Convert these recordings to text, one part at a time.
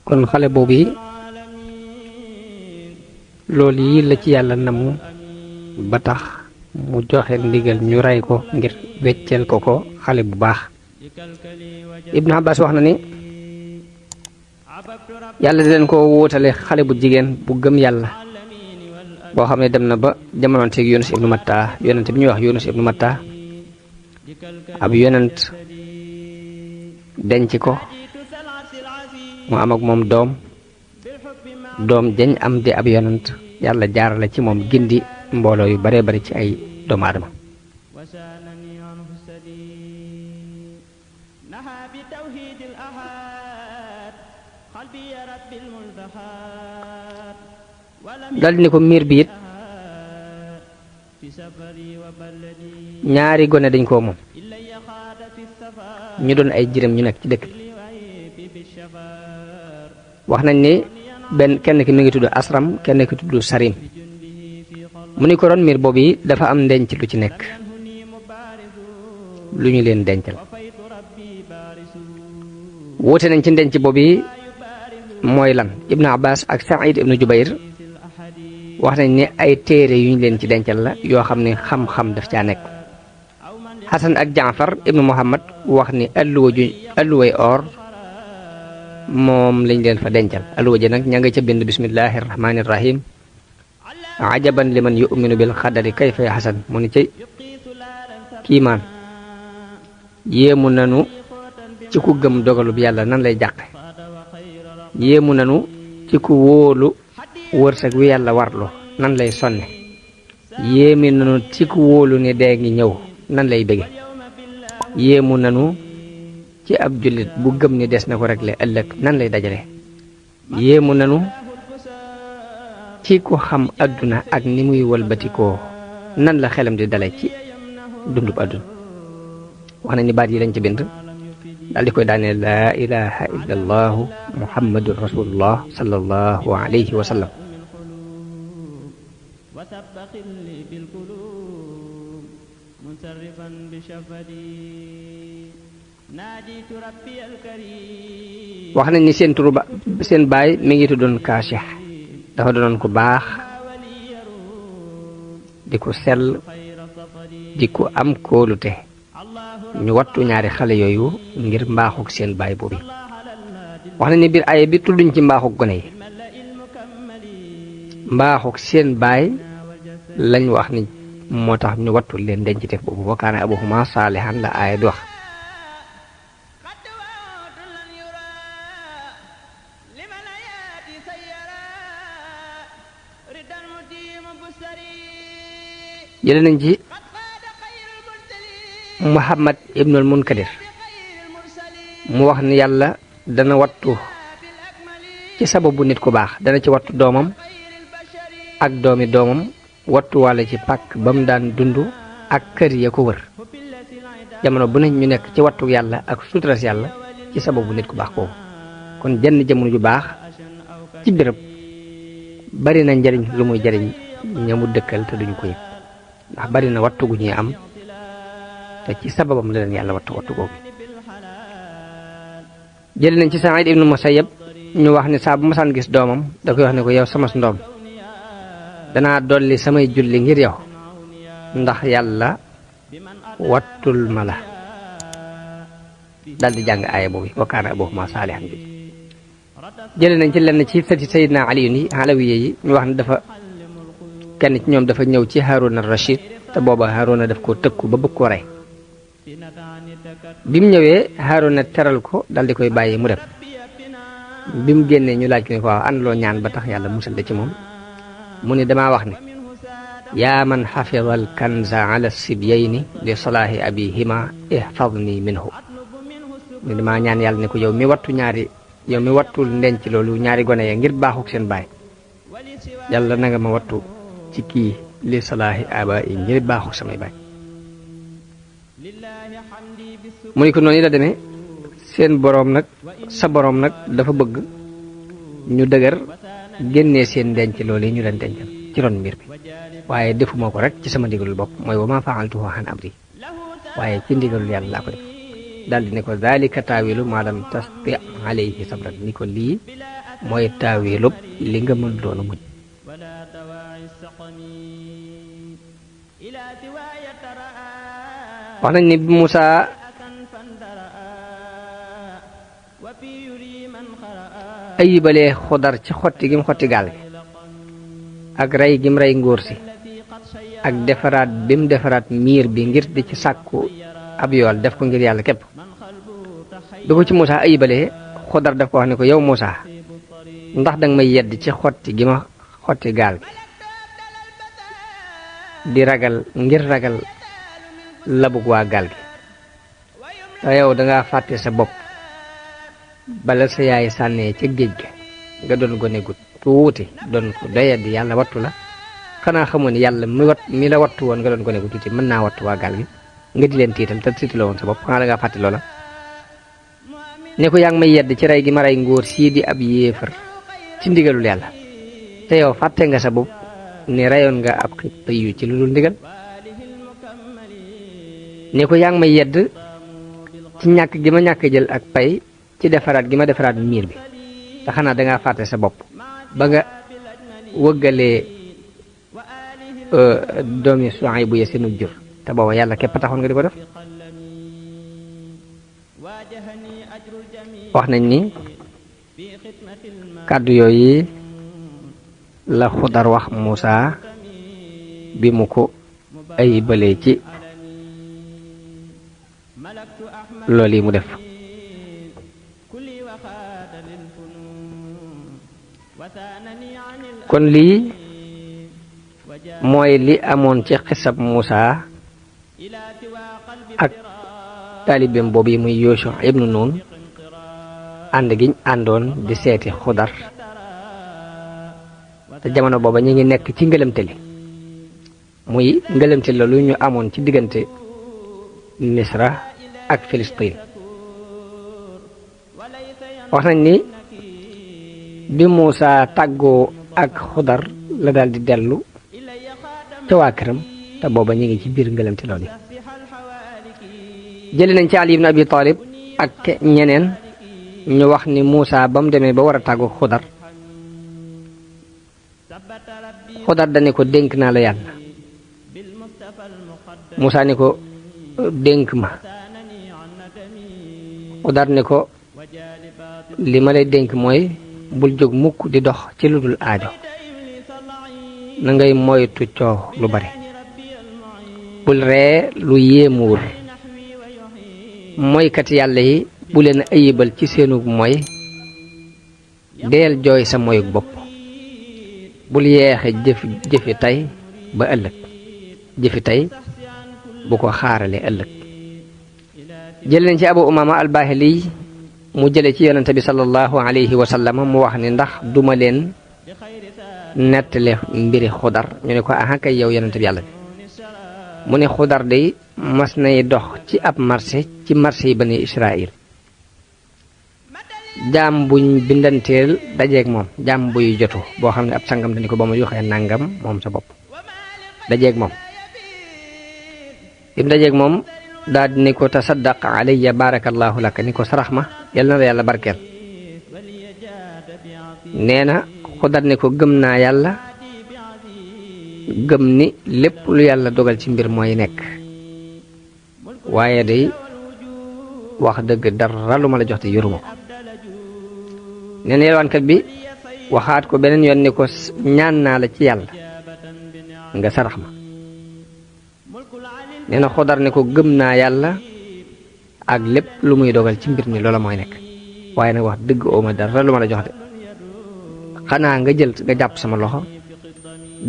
kon xale boobu yi loolu yi la ci yàlla namu ba tax mu joxe ndigal ñu rey ko ngir weccel ko xale bu baax. Ibnu Abbas wax na ni yàlla di leen ko wóotale xale bu jigéen bu gëm yàlla boo xam ne dem na ba jamonoonteeg Yunus ibnu Matta yonent bi ñuy wax Yunus ibnu Matta ab yonent denc ko mu am ak moom doom jañ am di ab yonent yàlla jaarale ci moom gindi mbooloo yu bare bari ci ay doomu aadama. daldi ni ko miir bi it ñaari gone dañ koo moom ñu doon ay jirim ñu nekk ci dëkk bi wax nañ ni kenn ki mi ngi tudd Asram kenn ki tudd Sarim mu ni ko ron miir boobu yi dafa am ndenc lu ci nekk lu ñu leen dencal woote nañ ci ndenc boobu yi mooy lan. Ibnu Abbas ak Saïd ibnu Jubayr wax nañ ni ay téere yu ñu leen ci dencal la yoo xam ne xam-xam daf caa nekk. Xasan ak Jaafar ibnu Muhammad wax ni alluway or moom lañ leen fa dencal. alluwa ji nag ña nga ca bind bismillahi rahmaani rahim ajaban liman yuminu bil xadari kayfa ya xasan mu ni cay kiimaan yéemu nanu ci ku gëm dogalub yàlla nan lay jàqe yéemu nanu ci ku wóolu wërsëg wi yàlla warlu nan lay sonne yéemi nanu ci ku wóolu ni dee ngi ñëw nan lay bëgge yéemu nanu ci ab jullit bu gëm ni des na ko réglé ëllëg nan lay dajale yéemu nanu ci ku xam àdduna ak ni muy walbatikoo nan la xelam di dale ci dundub àdduna. wax nañ ni baat yi lañ ci bind daal di koy daane laa ilaha illa allahu muhammadun rasulullah sallallahu alayhi wa sallam. wax nañ ni seen baay mi ngi tuddoon Kaasix dafa doonoon ku baax di ko sell di ko am kóolute ñu wattu ñaari xale yooyu ngir mbaaxuk seen baay boobu. wax nañ ni biir aye bi tudduñ ci mbaaxuk gone yi mbaaxuk seen baay lañ wax ni moo tax ñu wattu leen dencite boobu wa kaana abuhuma saalihan la aaya di wax. jële nañ ci Muhammad ibnul Munkadir mu wax ni yàlla dana wattu ci sababu nit ku baax dana ci wattu doomam ak doomi doomam wattu wàlla ci pàkk ba mu daan dund ak kër ya ko wër jamono bu ne ñu nekk ci wattu yàlla ak suturas yàlla ci sababu nit ku baax boobu. kon jenn jamono ju baax ci béréb bari na njariñ lu muy jariñ ñamu dëkkal te duñu ko yëg ndax bari na wattu gu ñuy am te ci sababam la leen yàlla wattu googu. jël nañ ci Saïd ibnu Musayyab ñu wax ni saa bu masaan gis doomam da koy wax ne ko yow sama ndoom danaa dolli samay julli ngir yow ndax yàlla wattul ma la daldi jàng aaya boobu wa kaana abuhumaa saalihan bi. jël nañ ci lenn ci sëti Sayyidina Ali yi Alawiye yi ñu wax ne dafa kenn ci ñoom dafa ñëw ci Haaruna Rashid te booba Haaruna daf ko tëkku ba bëgg ko rey bi mu ñëwee Haaruna teral ko dal di koy bàyyi mu dem bi mu génnee ñu laaj ko ne ko waaw ànd loo ñaan ba tax yàlla musal ci moom mu ne damaa wax ne yaa man xafidal kanza ala sibyayni li salaahi abihima ihfadni minhu ne damaa ñaan yàlla ne ko yow mi wattul ndenc loolu ñaari gone ya ngir baaxuk seen baay yàlla na nga ma wattu ci kii li salaahi aba yi ngir baaxuk samay baay. mu ni ko noonu la demee seen boroom nag sa boroom nag dafa bëgg ñu dëgër génnee seen denc loolu yi ñu leen dencal ci ron mbir bi waaye defuma ko rek ci sama ndigalul bopp mooy wa ma fa'altuhu an amri waaye ci ndigalul yàlla laa ko def daldi ne ko zalika taawilu ma lam tasti alayhi sabran ni ko lii mooy taawilub li nga mën doon a muñ. wax nañ ni Muusaa ayibalee Xudar ci xotti gi mu xotti gaal gi ak rey gi mu rey ngóor si ak defaraat bi mu defaraat miir bi ngir di ci sàkku ab yool def ko ngir yàlla képp bi ko ci Muusaa ayibalee Xudar daf ko wax ne ko yow Muusaa ndax danga may yedd ci xotti gi ma xotti gaal gi di ragal ngir ragal labug waa gaal gi te yow dangaa fàtte sa bopp bala sa yaay sànnee ca géej ga nga doon gone gu tuuti doon ko doyadi yàlla wattu la xanaa xamoon ne yàlla mi la wattu woon nga doon gone gu tuuti mën naa wattu waa gaal gi nga di leen tiital te tiitaloo woon sa bopp xanaa dangaa fàtte loola ne ko yaa ngi may yedd ci rey gi ma rey ngóor sii di ab yéefar ci ndigalul yàlla te yow fàtte nga sa bopp ni reyoon nga ab xit yu ci lu dul ndigal ne ko yaa ngi may yedd ci ñàkk gi ma ñàkk jël ak pay ci defaraat gi ma defaraat miir bi te xanaa dangaa fàtte sa bopp ba nga wëggalee doomi Suhayb bu ya seenu jur te booba yàlla képp taxoon nga di ko def. wax nañ ni kàddu yooyu la Xudar wax Muusaa bi mu ko ayibalee ci loolu yi mu def. kon lii mooy li amoon ci xisab Muusaa ak taalibeem boobu yi muy Yuusha ibnu Nun ànd giñ àndoon di seeti Xudar te jamono booba ñu ngi nekk ci ngëlëmtali muy ngëlëmtali la lu ñu amoon ci diggante Misra ak Filistin. wax nañ ni bi Muusaa tàggoo ak Xudar la daal di dellu ca waa këram te booba ñu ngi ci biir ngëlëmti loolu yi. jëli nañ ci Ali ibn Abi Talib ak ñeneen ñu wax ni Muusaa ba mu demee ba war a tàggoo Xudar Xudar dane ko dénk naa la yàlla. Muusaa ni ko dénk ma. Xudar ne ko li ma lay dénk mooy bul jóg mukk di dox ci lu dul aajo na ngay moytu coow lu bari bul ree lu yéemuwul moykat yàlla yi bu leen ayibal ci seenu moy deel jooy sa moyuk bopp bul yeexe jëfi tey ba ëllëg jëfi tey bu ko xaarale ëllëg. jël nañ ci Abu Umaama al-Baahili mu jële ci yonente bi sallallahu alayhi wa sallam mu wax ni ndax duma leen nettale mbiri Xudar ñu ne ko aha kay yow yonente bi yàlla bi mu ne Xudar day mas nay dox ci ab marché ci marché yi Bani Israël jaam buñ bindanteel dajeeg moom jaam buy jotu boo xam ne ab sangam dañu ko ba ma joxee nangam moom sa bopp dajeeg moom im dajeeg moom daal di ni ko tasaddaq alayya barakallahu laka ni ko sarax ma yal na la yàlla barkeel nee na Xudar ni ko gëm naa yàlla gëm ni lépp lu yàlla dogal ci mbir mooy nekk waaye day wax dëgg dara lu ma la jox te yoruma ko. nee na yelwaankat bi waxaat ko beneen yoon ni ko ñaan naa la ci yàlla nga sarax ma. nee na Xudar ne ko gëm naa yàlla ak lépp lu muy dogal ci mbir mi loola mooy nekk waaye nag wax dëgg ooma dara lu ma la jox de xanaa nga jàpp sama loxo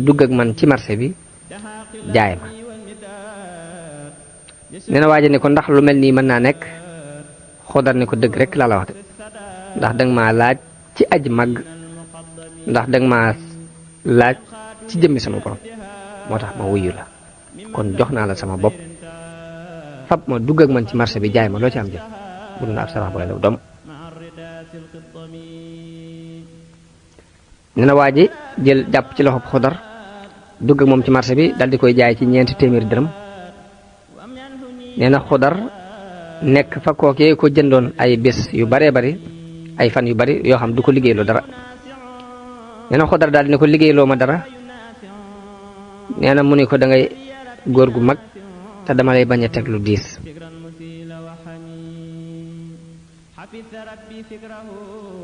dugg ak man ci marché bi jaay ma. nee na waaja ne ko ndax lu mel nii mën naa nekk Xudar ne ko dëgg rek laa la wax de ndax danga maa laaj ci aj màgg ndax danga maa laaj ci jëmmi sama borom moo tax ma wuyu la kon jox naa la sama bopp fab ma dugg ak man ci marché bi jaay ma loo ci am jël bu dul ab sarax booy law doom. nee na waa ji jël jàpp ci loxo Xudar dugg ak moom ci marché bi dal di koy jaay ci 4 téeméeri dërëm. nee na Xudar nekk fa kookee ko jëndoon ay bés yu baree bari ay fan yu bari yoo xam du ko liggéeyloo dara. nee na Xodar daal di ne ko liggéeyloo ma dara nee na mu ne ko da ngay góor gu mag te dama lay bañ a teg lu diis.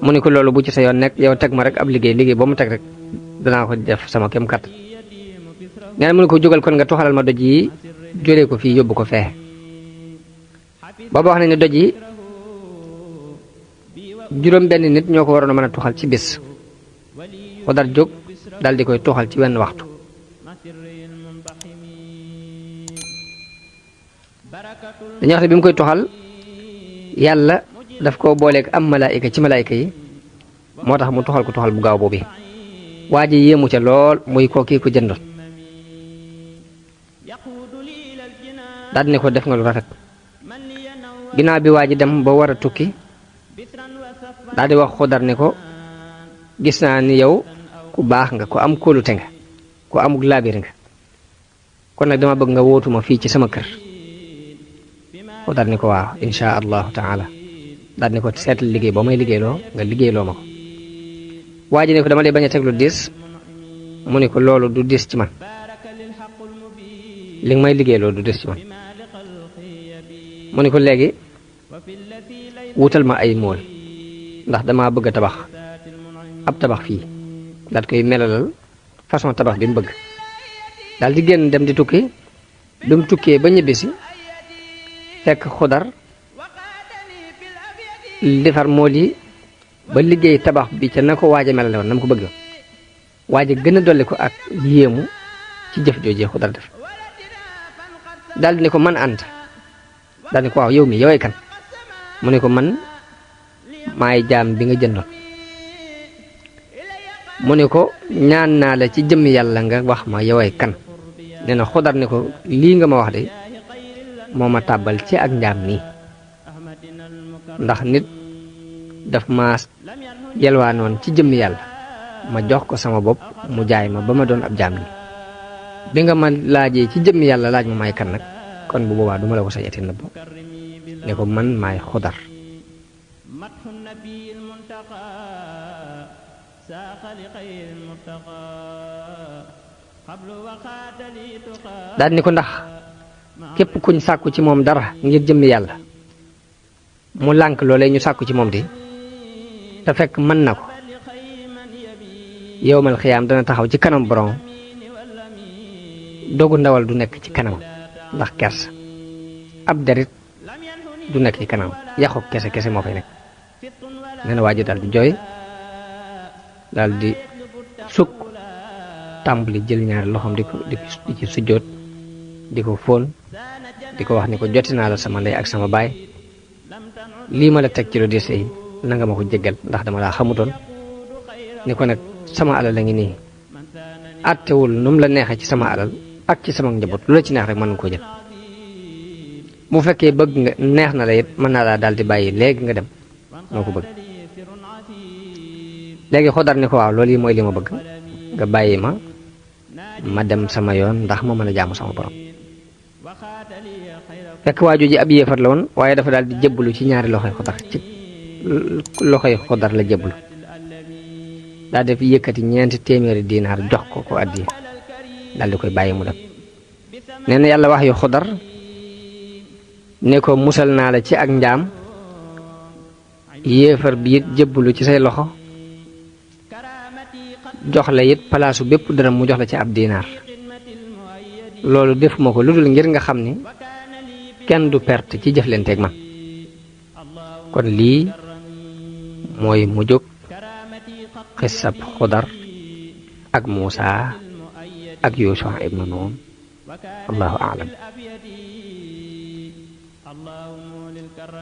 mu ne ko loolu bu ci sa yoon nekk yow teg ma rek ab liggéey boo mu teg rek danaa ko def sama kem kat. nee na mu ne ko jógal kon nga tuxalal ma doj yi jëlee ko fii yóbbu ko fee. booba wax nañ ne doj yi juróom benn nit ñoo ko waroon a mën a tuxal ci bis. Xodar jóg dal di koy tuxal ci wenn waxtu. dañuy wax ne bi mu koy tuxal yàlla daf koo booleeg am malaayika ci malaayika yi moo tax mu tuxal ko tuxal bu gaaw boobu. waa ji yéemu ca lool muy kii ko jëndoon daal ne ko def nga lu rafet. ginnaaw bi waa ji dem ba war a tukki daal di wax Xodar ne ko gis naa ni yow ku baax nga ku am kóolute nga ku amug laabir nga kon nag dama bëgg nga wootuma fii ci sama kër. Xodar ne ko waaw insha allahu taala. daal ne ko seetal liggéey boo may liggéeyloo nga liggéeyloo ma ko. waa ji ne ko dama lay bañ a teg lu diis mu ne ko loolu du diis ci man li nga may liggéeyloo du diis ci man. mu ne ko léegi wutal ma ay mool ndax dama bëgg a tabax ab tabax fii daal koy melalal façon tabax bi mu bëgg. daal di génn dem di tukki bi mu tukkee ba ñibbisi fekk Xodar defar mool yi ba liggéey tabax bi ca na ko waaj a melale woon na mu ko bëgg. waaj a gën a dolli ko ak yéemu ci jëf joojee Xodar def. daal di ne ko man Anta daal di ko waaw yow mi yoway kan. mu ne ko man maay jaam bi nga jëndoon. mu ne ko ñaan naa la ci jëmm yàlla nga wax ma yoway kan. nee na Xodar ne ko lii nga ma wax de moo ma tàbbal ci ak njaam nii ndax nit daf ma yelwaanoon ci jëmm yàlla ma jox ko sama bopp mu jaay ma ba ma doon ab jaam nii bi nga ma laajee ci jëmm yàlla laaj ma may kan nag kon bu boobaa duma la ko sañati nëbb ne ko man maay Xodar. daal ni ko ndax képp kuñ sàkku ci moom dara ngir jëmmi yàlla mu lànk loolee ñu sàkku ci moom di te fekk mën na ko yowmal xiyaam dana taxaw ci kanam borom dogu ndawal du nekk ci kanam ndax kersa ab derit du nekk ci kanam yaxu kese moo fay nekk. nee na waa ji daal di jooy daal di sukk tàmbali jël ñaari loxoom di ci sujjóot di ko fóon di ko wax ni ko joti naa la sama ndey ak sama baay lii ma la teg ci lu diis yi na nga ma ko jéggal ndax dama laa xamutoon ni ko nag sama alal la ngi nii àttewul nu mu la neexee ci sama alal ak ci sama njaboot lu la ci neex rek mën nga ko jël bu fekkee bëgg nga neex na la it mën naa laa daal di bàyyi léegi nga dem moo ko bëgg. léegi Xodar ni ko waaw loolu yi mooy li ma bëgg nga bàyyi ma dem sama yoon ndax ma mën a jaamu sama borom. fekk waaju ji ab yéefar la woon waaye dafa daal di jébbalu ci ñaari loxoy Xodar ci loxoy Xodar la jébbalu daal def yëkkati 400 dinaar jox ko addiya daal di koy bàyyi mu dem. nee na yàlla wax yu Xodar ne ko musal naa la ci ak njaam yéefar bi it jébbalu ci say loxo jox la it palaasu bépp dërëm mu jox la ci ab dinaar loolu defuma ko lu dul ngir nga xam ni kenn du perte ci jëflanteeg man. kon lii mooy mu jóg xisab Xodar ak Muusa ak Yuusa ibnu Nuun allahu a'lam.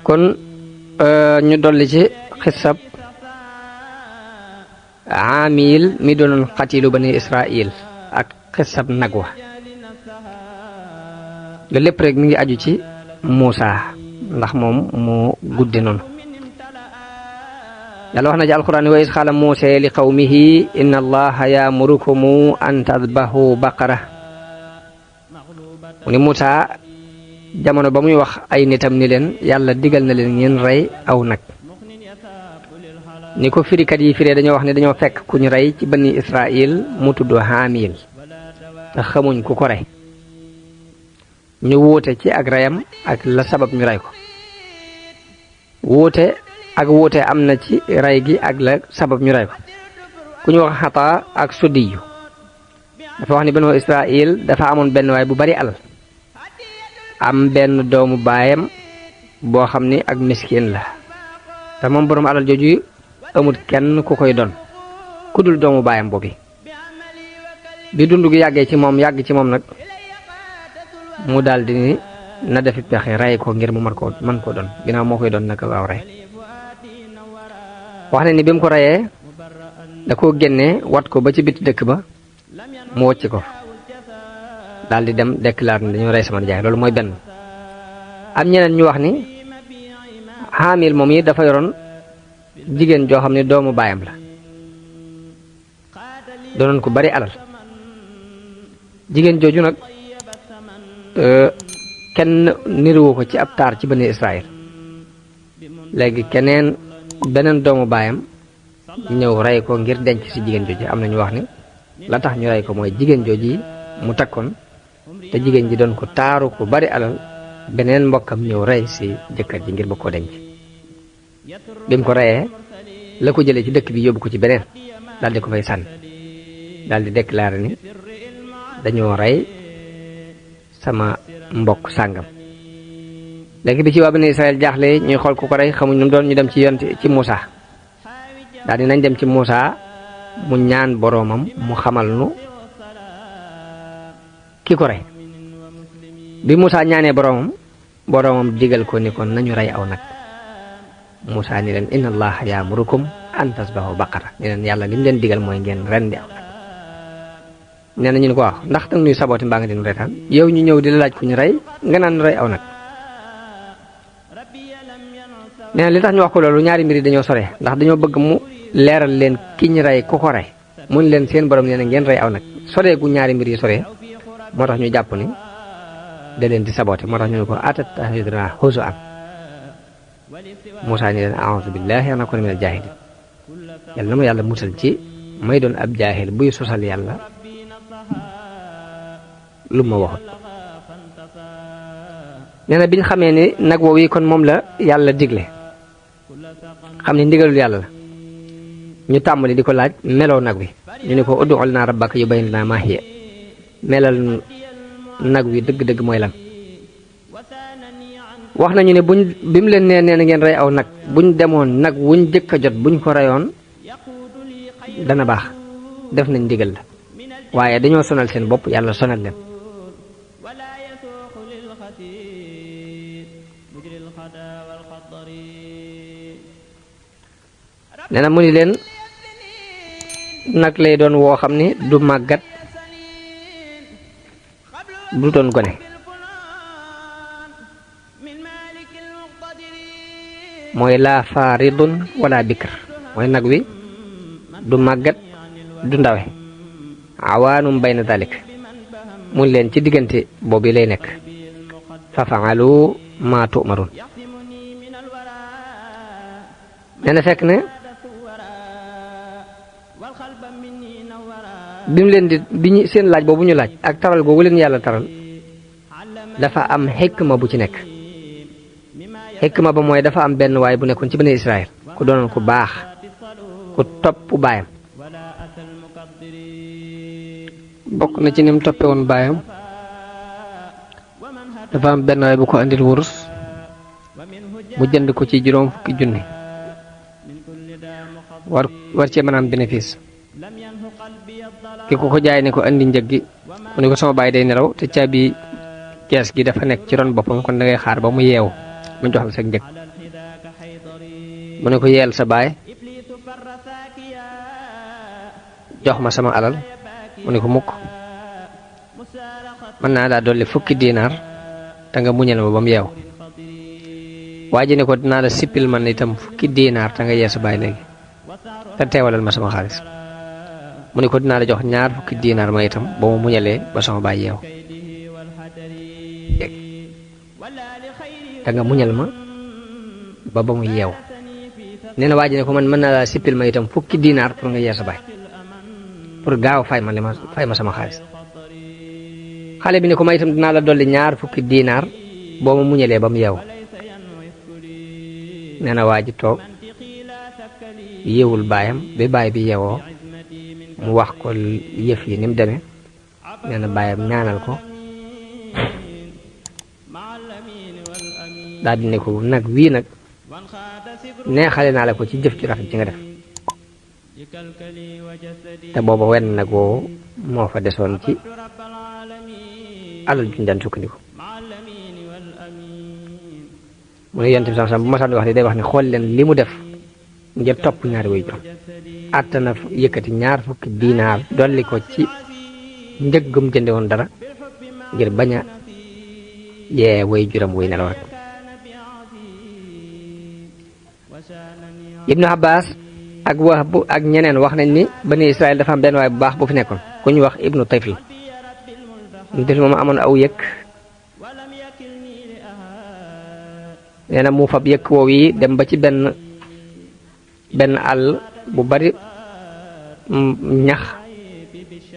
kon ñu dolli ci xisab Aamil mi doonoon xatilu bani Israil ak xisab Nagwa loolu lépp rek mi ngi aju ci Muusa ndax moom moo gudde noonu. yàlla wax na ci alquran wa iz qaala Muusaa li qawmihi inna allaha ya'murukum an tadbahu baqara mu ni Muusa jamono ba muy wax ay nitam ni leen yàlla digal na leen ngeen rey aw nag ni ko firikat yi firee dañoo wax ne dañoo fekk ku ñu rey ci bani Israil mu tudd Haamil te xamuñ ku ko rey ñu wuute ci ak reyam ak la sabab ñu rey ko wuute am na ci rey gi ak la sabab ñu rey ko ku ñu wax Xataa ak Suddiyu dafa wax ni banu Israil dafa amoon benn waay bu bari alal am benn doomu baayam boo xam ni ak miskin la te moom boroom alal jooju amul kenn ku koy doon ku dul doomu baayam boobu bi dund gi yàgg ci moom nag mu daldi ni na defi pexe rey ko ngir mu mën koo doon ginnaaw moo koy doon naka waaw rey wax ne ni bi mu ko reyee da koo génnee wat ko ba ci biti dëkk ba mu wocc ko daldi dem déclare ni dañoo rey sama nijaay loolu mooy benn am ñeneen ñu wax ni Haamil moom yi dafa yoroon jigéen joo xam ne doomu baayam la doonoon ko bari alal jigéen jooju nag kenn niruwu ko ci ab taar ci bani Israël léegi beneen doomu baayam ñëw rey ko ngir denc ci jigéen jooju am na ñu wax ni la tax ñu rey ko mooy jigéen jooju mu takkoon te jigéen ji doon ko taaru ko bari alal beneen mbokkam ñëw rey ci jëkkër ji ngir ba koo denc bi mu ko reyee la ko jëlee ci dëkk bi yóbbu ko ci beneen daldi ko fay sànni daldi déclaré ni dañoo rey sama mbokk sàngam léegi bi ci waa bani Israël jaaxle ñuy xool ku ko rey xamuñ nu mu doon ñu dem ci Muusa daldi nañ dem ci Muusa mu ñaan boroomam mu xamal nu ki ko rey bi Muusa ñaanee boroomam digal ko ni kon nañu rey aw nag Muusa ni leen inna allaha yaamurukum an tasbahu baqara ni leen yàlla li mu leen digal mooy ngeen rendi aw nag nee na ñu ne ko wax ndax danga ñuy sabooti mbaa nga dinu reetaan yow ñu ñëw di la laaj ku ñu rey nga naan rey aw nag nee na li tax ñu wax ko loolu ñaari mbir yi dañoo sore ndax dañoo bëgg mu leeral leen ki ñu rey ku ko rey mun leen seen borom nee na ngeen rey aw nag sore gu ñaari mbir yi sore moo tax ñu jàpp ni da leen di sabooti moo tax ñu ne ko atattakhiduna huzuwan Muusaa ni leen a'uuzu billaahi an akuuna minal jaahiliin yàlla na ma yàlla musal ci may doon ab jaahil buy sosal yàlla lu ma waxut nee na biñ xamee ni nag woowu kon moom la yàlla digle xam ne ndigalul yàlla la ñu tàmbali di ko laaj meloo nag wi ñu ne ko ud'u lanaa rabbaka yubayyin lanaa maa hiya melal nag wi dëgg-dëgg mooy lan wax nañu ne bi mu leen nee na ngeen rey aw nag buñ demoon nag wuñ jëkk a jot buñ ko reyoon dana baax def nañ ndigal la waaye dañoo sonal seen bopp yàlla sonal leen nee na mu ni leen nag lay doon woo xam ni du màggat du doon gone mooy laa faaridun wala bikr mooy nag wi du màggat du ndawe awaanum bayna dalik mun leen ci diggante boobu lay nekk fa faalu ma tu'marun nee na fekk ne bi mu leen bi ñu seen laaj boobu ñu laaj ak taral googu leen yàlla taral dafa am xikma bu ci nekk xikma ba mooy dafa am benn waay bu nekkoon ci bani Israël ku doonoon ku baax ku topp baayam bokk na ci ni mu toppe woon baayam dafa am benn waay bu ko andil wurus mu jënd ko ci juróom fukki junni war cee mën a am bénéfice ki ko jaay ne ko andi njëg gi mu ne ko sama baay day nelaw te caabi kees gi dafa nekk ci ron boppam kon da ngay xaar ba mu yeewu mu jox la sa njëg mu ne ko yeel sa baay jox ma sama alal mu ne ko mukk mën naa daa dolli fukki diinaar te nga muñal ma ba mu yeewu waa ji ne ko dinaa la sippil man itam fukki diinaar te nga yee sa baay léegi te teewalal ma sama xaalis mu ne ko dinaa la jox ñaar fukki diinaar ma itam ba mu muñalee ba sama baay yeewu te nga muñal ma ba mu yeewu nee na waa ji ne ko man mën naa laa sippil ma itam fukki dinaar pour nga yee sa baay pour gaaw fay ma sama xaalis xale bi ne ko ma itam dinaa la dolli ñaar fukki dinaar boo ma muñalee ba mu yeewu nee na waa ji toog yeewul baayam bi baay bi yeewoo mu wax ko yëf yi ni mu demee nee na baayam ñaanal ko daal di ne ko nag wii nag neexale naa la ko ci jëf ci rafet ci nga def te booba wenn nag woowu moo fa desoon ci alal juñ daan sukkandiku mu ne yonent bi sam bu ma saan wax ni day wax ne xool leen li mu def ngir topp ñaari way juróom àttana yëkkati ñaar fukki dinaar dolli ko ci njëggum jënde woon dara ngir bañ a yee way juróom way nelaw rek Ibnu Abbas ak Wahb ak ñeneen wax nañ ni bani Israël dafa am benn waay bu baax bu fi nekkoon ku ñu wax Ibnu Tayfil moom amoon aw yëkk nee na mu fab yëkk woow yi dem ba ci benn àll bu bari ñax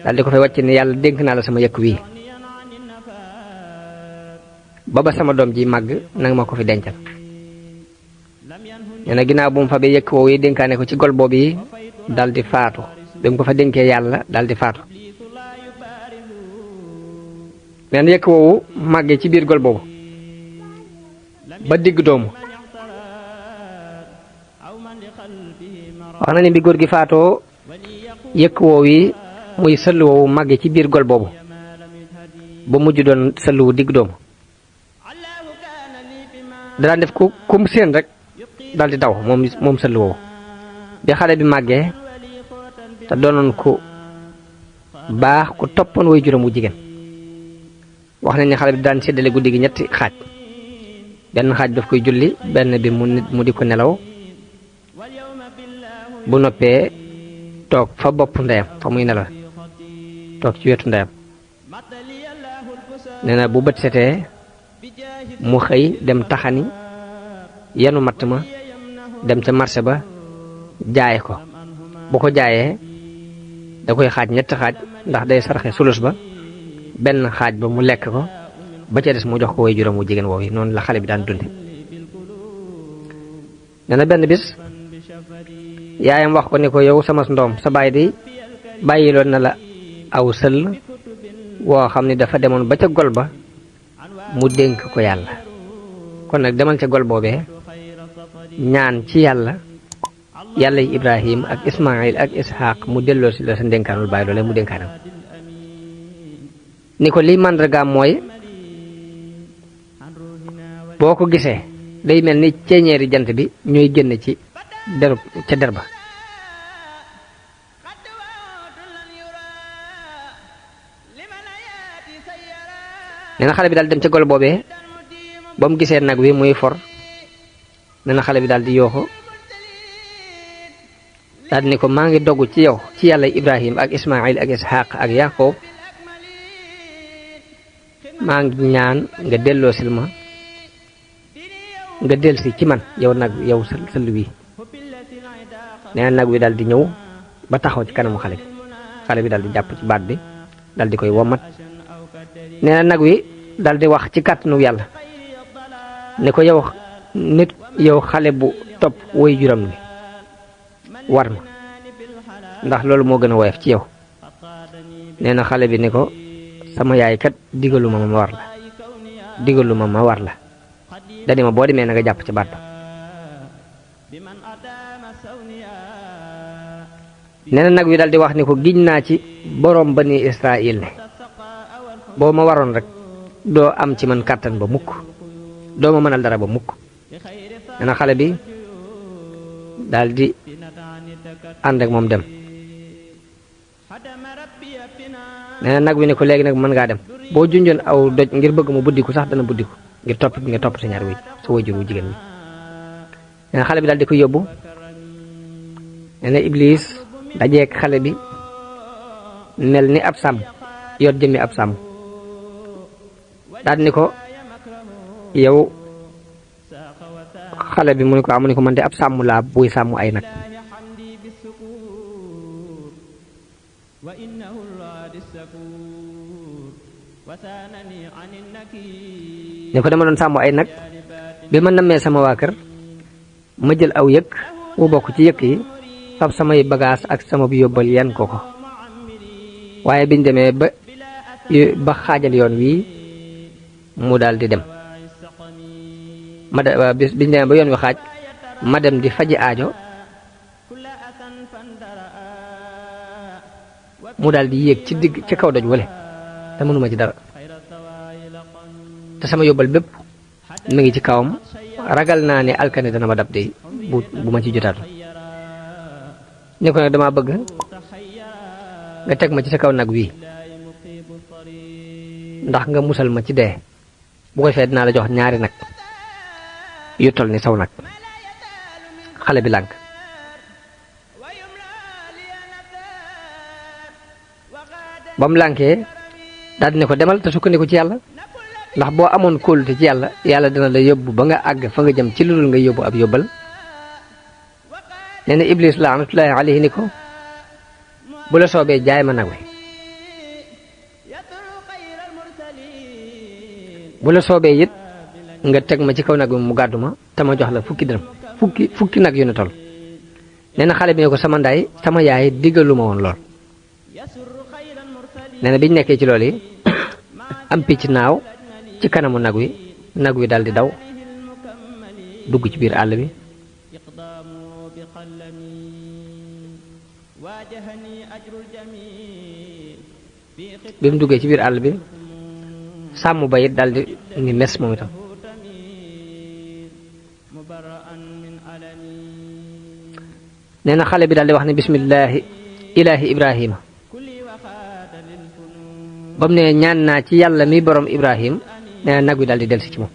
daal di ko fay wàcc ne yàlla dénk naa la sama yëkk wii ba sama doom ji màgg nanga ma ko fi dencal nee na ginnaaw bu mu fabee yëkk woow yi dénkaane ko ci gol boobu yi dal di faatu bi mu ko fa dénkee yàlla dal di faatu nee na yëkk woowu màggee ci biir gol boobu ba digg doomu wax na ni bi góor gi faatoo yëkk woow yi muy sëll woowu màggee ci biir gol boobu ba mujj doon sëll wu digg doomu daan def ku kum seen rek dal di daw moom sëll woowu bi xale bi màggee te doonoon ku baax ku toppoon way juróom wu jigéen wax nañ ne xale bi daan séddale guddi gi ñetti xaaj benn xaaj daf koy julli benn bi mu di ko nelaw bu noppee toog fa bopp ndeyam fa muy nelaw toog ci wetu ndeyam nee na bu bët setee mu xëy dem taxani yenu matt ma dem ca marché ba jaay ko bu ko jaayee da koy xaaj ñetti xaaj ndax day sarxe sulus ba benn xaaj ba mu lekk ko ba ca des mu jox ko way juróom wu jigéen woowu yi noonu la xale bi daan dunde nee na benn bis yaayam wax ko ne ko yow sama ndoom sa baay di bàyyiloon na la aw sëll woo xam ne dafa demoon ba ca gol ba mu dénk ko yàlla kon nag demal ca gol boobee ñaan ci yàlla yi Ibrahim ak Ismaïl ak Ishaq mu delloo si la sa ndénkaanul bàyyi loolee mu dénkaanam ni ko liy màndargaam mooy boo ko gisee day mel ni ceeñeeri jant bi ñooy génn ci der ba nee na xale bi daal dem ca gol boobee ba mu gisee nag wi muy for nee na xale bi daal di yooxu daal di ni ko maa ngi dogu ci yow ci yàlla Ibrahim ak Ismaïl ak Ishaq ak Yaqub maa ngi ñaan nga delloo sil ma nga delsi ci man yow nag yow sëll wi nee na nag wi daal di ñëw ba taxaw ci kanamu xale bi daal di jàpp ci baat bi daal di koy womat nee na nag wi daal di wax ci kàttanu yàlla ne ko yow xale bu topp way juram ni war ma ndax loolu moo gën a woyof ci yow nee na xale bi ne ko sama yaay kat digaluma ma war la dani ma boo demee na nga jàpp ci baat ba nee na nag wi daal di wax ni ko giñ naa ci boroom bani Israël ne boo ma waroon rek doo am ci man kàttan ba mukk doo ma mënal dara ba mukk nee na xale bi daal di ànd ak moom dem nee na nag wi ne ko léegi nag mën ngaa dem boo junjoon aw doj ngir bëgg mu buddiku sax dana buddiku ngir topp sa ñaar wi sa wajur wu jigéen ñi nee na xale bi daal di ko yóbbu nee na Iblis dajeek xale bi mel ni ab sàmm yor jëmmi ab sàmm daal ni ko yow xale bi mu ne ko mu ne ko man de ab sàmm laa buy sàmm ay nag. ne ko dama doon sàmm ay nag bi ma nammee sama waa kër ma jël aw yëkk wu bokk ci yëkk yi fab samay bagaas ak sama bi yóbbal yan ko waaye biñ demee ba xaajal yoon wi mu daal di dem biñ demee ba yoon wi xaaj ma dem di faji aajo mu daal di yéeg ci kaw doj wale te mënuma ci dara te sama yóbbal bépp mi ngi ci kawam ragal naa ne alkane dana ma dab de bu ma ci jotaatu ne ko nag dama bëgg nga teg ma ci sa kaw nag wii ndax nga musal ma ci dee bu ko defee dinaa la jox ñaari nag yu tol ni saw nag xale bi lànk ba mu lànkee daal di ne ko demal te sukkandiku ci yàlla ndax boo amoon kóolute ci yàlla yàlla dina la yóbbu ba nga àgg fa nga jëm ci lu dul nga yóbbu ab yóbbal nee na Iblis laanatullaahi alayhi ni ko bu la soobee jaay ma nag wi bu la soobee it nga teg ma ci kaw nag wi mu gàddu ma te ma jox la fukki dërëm fukki nag yu ne tol nee na xale bi ne ko sama ndaay sama yaay diggalu ma woon lool nee na biñ nekkee ci lool yi am picc naaw ci kanamu nag wi daldi daw dugg ci biir àll bi bi mu duggee ci biir àll bi sàmm ba it daldi ni mes moom itam nee na xale bi daldi wax ne bismillaahi ilaahi ibrahima ba mu ne ñaan naa ci yàlla mi borom ibrahim nee na nag wi daldi delsi ci moom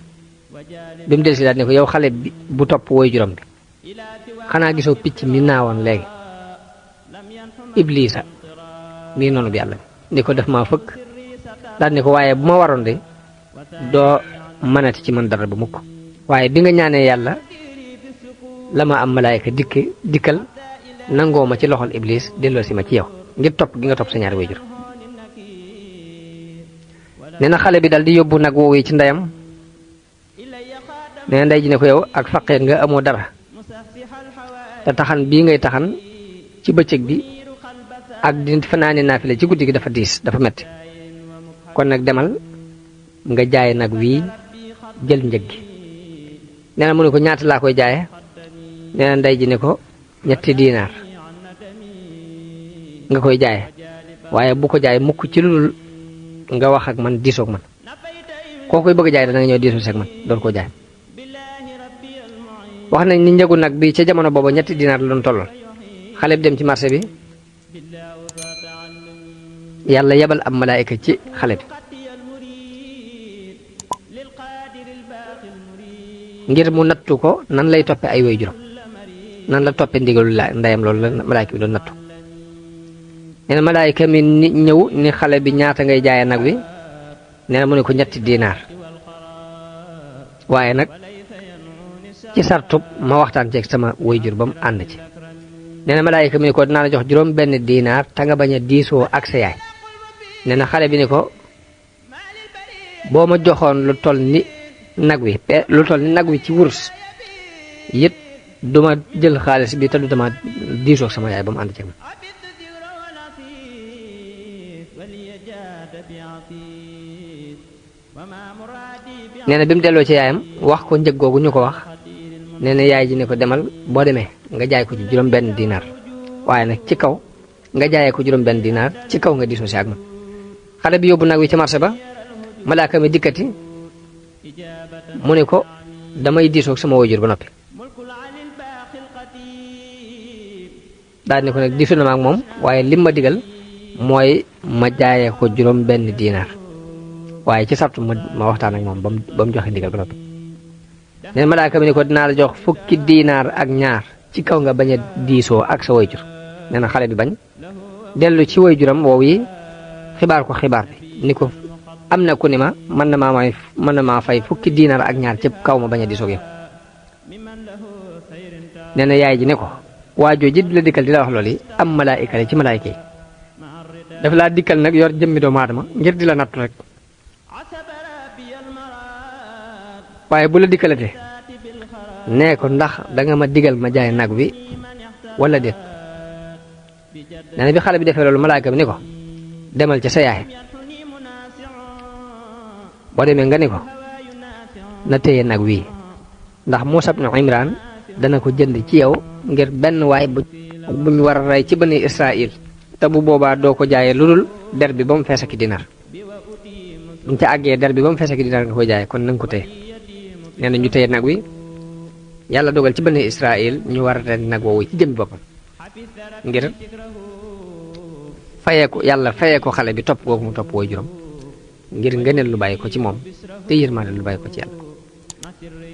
bi mu delsi daal ne ko yow xale bi bu topp woy juróom bi xanaa gisoo picc mi naawoon léegi iblisa mii noonu bi yàlla ni ko def maa fëkk daal ne ko waaye bu ma waroon de doo mënati ci man dara ba mukk waaye bi nga ñaanee yàlla la ma am malaayka dikkal nangoo ma ci loxol iblis delloo si ma ci yow ngir topp gi nga topp sa ñaari way jur nee na xale bi dal di yóbbu nag woowu ci ndeyam nee na ndey ji ne ko yow ak faqeer nga amoo dara te taxan bii ngay taxan ci bëccëg bi ak di fanaane naafile ci guddi gi dafa diis dafa metti kon nag demal nga jaay nag wii jël njëg gi nee na mu ne ko ñaata laa koy jaaye nee na ndey ji ne ko 3 diinaar nga koy jaaye waaye bu ko jaay mukk ci lu dul nga wax ak man diisoog man koo koy bëgg jaay da nga ñëw diisoo seeg man door koo jaay wax nañ ni njëgu nag bi ca jamono booba 3 diinaar la doon tolloon xale bi dem ci marché bi yàlla yebal ab malaayika ci xale bi ngir mu nattu ko nan lay toppe ay way juróom nan la toppe ndigalu ndeyam loolu la malaayika bi doon nattu nee na malaayika mi ñëw ni xale bi ñaata ngay jaaye nag wi nee na mu ne ko 3 diinaar waaye nag ci sartub ma waxtaan ceeg sama waajur ba mu ànd ci nee na malaayika mi ni ko dinaa la jox 1 diinaar te nga bañ a diisoo ak sa yaay nee na xale bi ni ko boo ma joxoon lu toll ni nag wi ci wurus it duma jël xaalis bi te du dama diisoo ak sama yaay ba mu ànd ceeg ma nee na bi mu delloo ci yaayam wax ko njëg googu ñu ko wax nee na yaay ji ne ko demal boo demee nga jaay ko ci 1 diinaar waaye nag ci kaw nga jaayee ko 1 diinaar ci kaw nga diisoo si ak man xale bi yóbbu nag wi ci marché ba malaaka mi dikkati mu ne ko damay diisoo ak sama waajur ba noppi daal ne ko nag diisoo na ma ak moom waaye lim ma digal mooy ma jaayee ko 1 diinaar waaye ci sartu ma waxtaan ak moom ba mu joxe ndigal ba noppi neen malaaka mi ne ko dinaa la jox 10 diinaar ak ñaar ci kaw nga bañ a diisoo ak sa wayjur nee na xale bi bañ dellu ci wayjuram woowu yi xibaar ko xibaar bi ni ko am na ku ni ma mën na maa fay 10 diinaar ak ñaar ci kaw ma bañ a diisoo ak yow nee na yaay ji ne ko waajoo ji di la dikkal di la wax loolu yi am malaayika la ci malaayika yi dafa laa dikkal nag yor jëmmi doomu aadama ngir di la nattu rek waaye bu la dikkalatee nee ko ndax danga ma digal ma jaay nag wi wala déet nee na bi xale bi defee loolu malaayika bi ni ko demal ca sa yaay boo demee nga ni ko na téye nag wii ndax Muusaa ibnu Imraan dana ko jënd ci yow ngir benn waay buñ war a rey ci bani Israël te bu boobaa doo ko jaayee lu dul der bi ba mu fees ak dinar buñ ca àggee der bi ba mu fees ak dinar nga koy jaayee kon na nga ko téye nee na ñu téye nag wi yàlla dogal ci bani Israël ñu war a ren nag woowu ci jëmmi boppam ngir yàlla fayee ko xale bi topp googu mu topp wooy juróom ngir ngëneel lu bàyyi ko ci moom te yërmaande lu bàyyi ko ci yàlla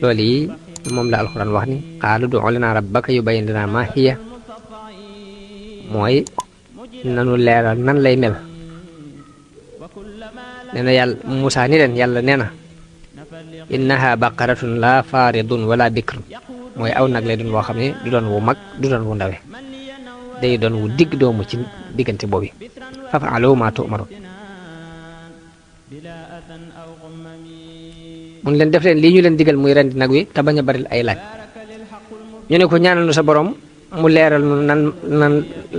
loolu yi moom la alxuraan wax ni qaalu ud'u lanaa rabbaka yubayyin lanaa maa hiya mooy nanu leeral nan lay mel nee na yàlla Muusaa ni leen yàlla nee na innaha baqaratun laa faaridun wala bikrun mooy aw nag lay doon boo xam ne du doon wu mag du doon wu ndawe day doon wu digg doomu ci diggante boobu faf'aluu maa tu'maruun mun leen def leen lii ñu leen digal muy rendi nag wi te bañ a baril ay laaj ñu ne ko ñaanal nu sa borom mu leeral nu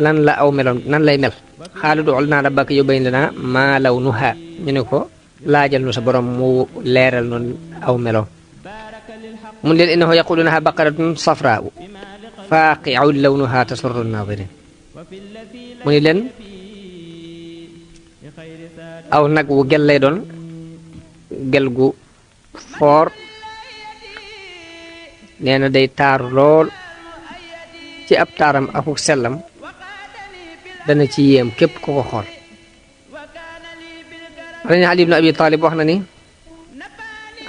nan la aw meloon nan lay mel qaalu ud'u lanaa rabbaka yubayyin lanaa maa lawnuhaa ñu ne ko laajal nu sa borom mu leeral nu aw meloon mun leen innahu yaquluunahaa baqaratun safraa'u faaqi'un lawnuhaa tasurru nnaaziriin mu ni leen aw nag wu gel lay doon gel gu foor nee na day taaru lool ci ab taaram akuk sellam dana ci yéem képp ku ko xool rañ Ali ibn Abi Talib wax na ni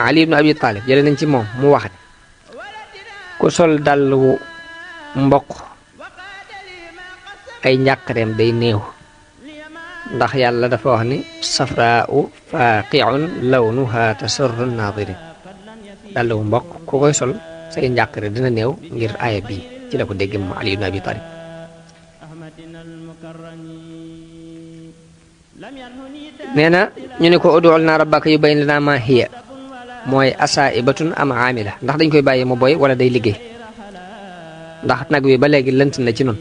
Ali ibn Abi Talib jële nañ ci moom mu wax ku sol dàll wu mboq ay njàqareem day néew ndax yàlla dafa wax ni safraa'u faaqi'un lawnuha tasurru naadirin dàll wu mboq ku koy sol say njàqare dina néew ngir aaya bii ci la ko dégg moom Ali ibn Abi Talib nee na ñu ne ko ud'u lanaa rabbaka yubayyin lanaa maa hiya mooy asaa'ibatun am aamila ndax dañ koy bàyyi mu boy wala day liggéey ndax nag wi ba léegi lënt na ci nun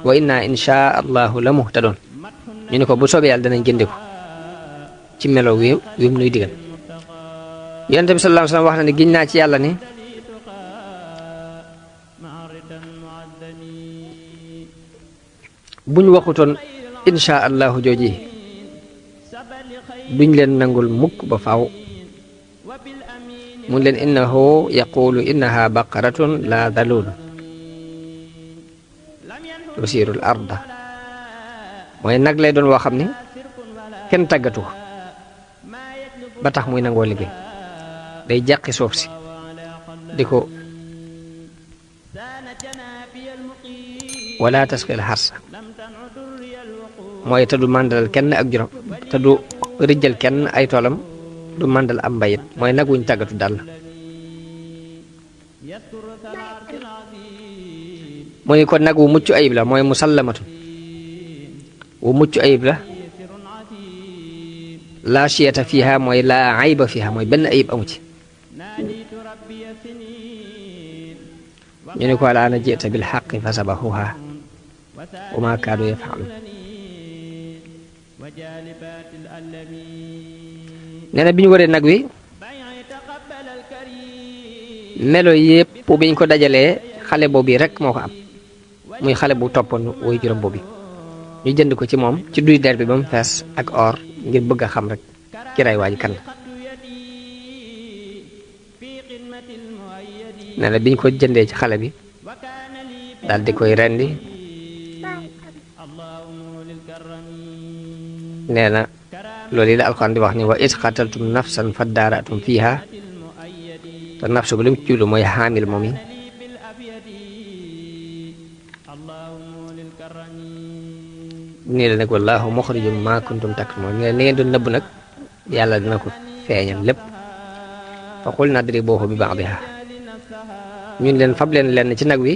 wa inna inshaa allahu la muhtadoon ñu ne ko bu soobee yàlla danañ gëndiku ci melo wi mu nuy digal yonent bi sallallahu alayhi wasallam wax na ni giñ naa ci yàlla ni buñ waxutoon inshaa allahu jooji duñ leen nangul mukk ba faaw mun leen innahu yaqulu innaha baqaratun la dalul tusiirul arda mooy nag lay doon woo xam ni kenn tàggatu ko ba tax muy nangoo liggéey day jàqi suuf si di ko wala tasqil xarsa mooy te du màndal kenn ak juróom te du rijjal kenn ay toolam du màndal am mbayit mooy nag wuñ tàggatu dal mu ni ko nag wu mucc ayib la mooy musallamatun wu mucc ayib la laa shiyata fiha mooy laa ayba fiha mooy benn ayib amu ci ñu ne ko alaana ji'ta bil haqqi fa sabahuha wa ma kaadu yaf'alun nee na bi ñu waree nag wi melo yépp biñ ko dajalee xale boobu rek moo ko am muy xale bu toppoon woy juróom boobu ñu jënd ko ci moom ci duy der bi ba mu fees ak or ngir bëgg a xam rek ki ray waa ji kan la nee na biñ ko jëndee ci xale bi daal di koy rendi nee na loolu yi la alxuraan di wax ni wa iz qataltum nafsan faddaaratum fiiha te nafsu bi lu mu ci jublu mooy xaamil moom yi nii la nag wallaahu muxrijum maa kuntum taktumuun ni ngeen doon nëbb nag yàlla dina ko feeñal lépp fa qul nadribuuhu bi ba'dihaa ñun leen fab leen lenn ci nag wi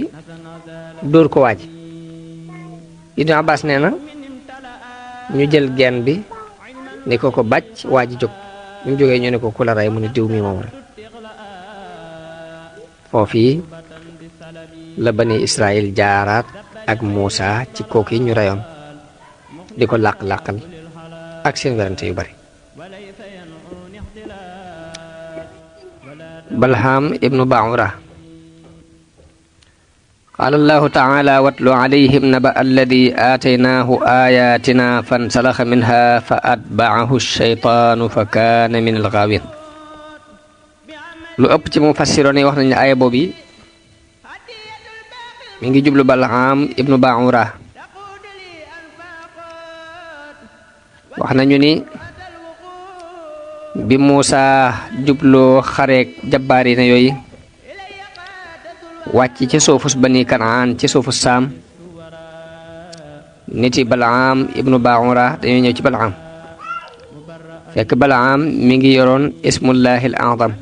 dóor ko waaj. Ibnu Abbas nee na ñu jël genn bi ni ko bàcc waaj jóg bi mu jógee ñu ne ko ku la rey mu ne diw mi moom rek. foofii la bani Israël jaaraat ak Muusa ci kooku yi ñu reyoon di ko làq-làqal ak seen werante yu bari. Balham ibnu Baura qaala allahu taala watlu alayhim naba alladi aataynaahu ayatina fansalaxa minha fa atbaahu shaytaanu fa kaana min algaawin. lu ëpp ci mufassiroon yi wax nañ ne aaya boobu yi mi ngi jublu Balham ibnu Baura. wax nañu ni bi Muusa jubloo xareek jabbaari na yooyu wàcc ci suufus bani Kanaan ci suufus Saam, niti Balham ibnu Baura dañoo ñëw ci Balham fekk Balham mi ngi yoroon ismullahil azam.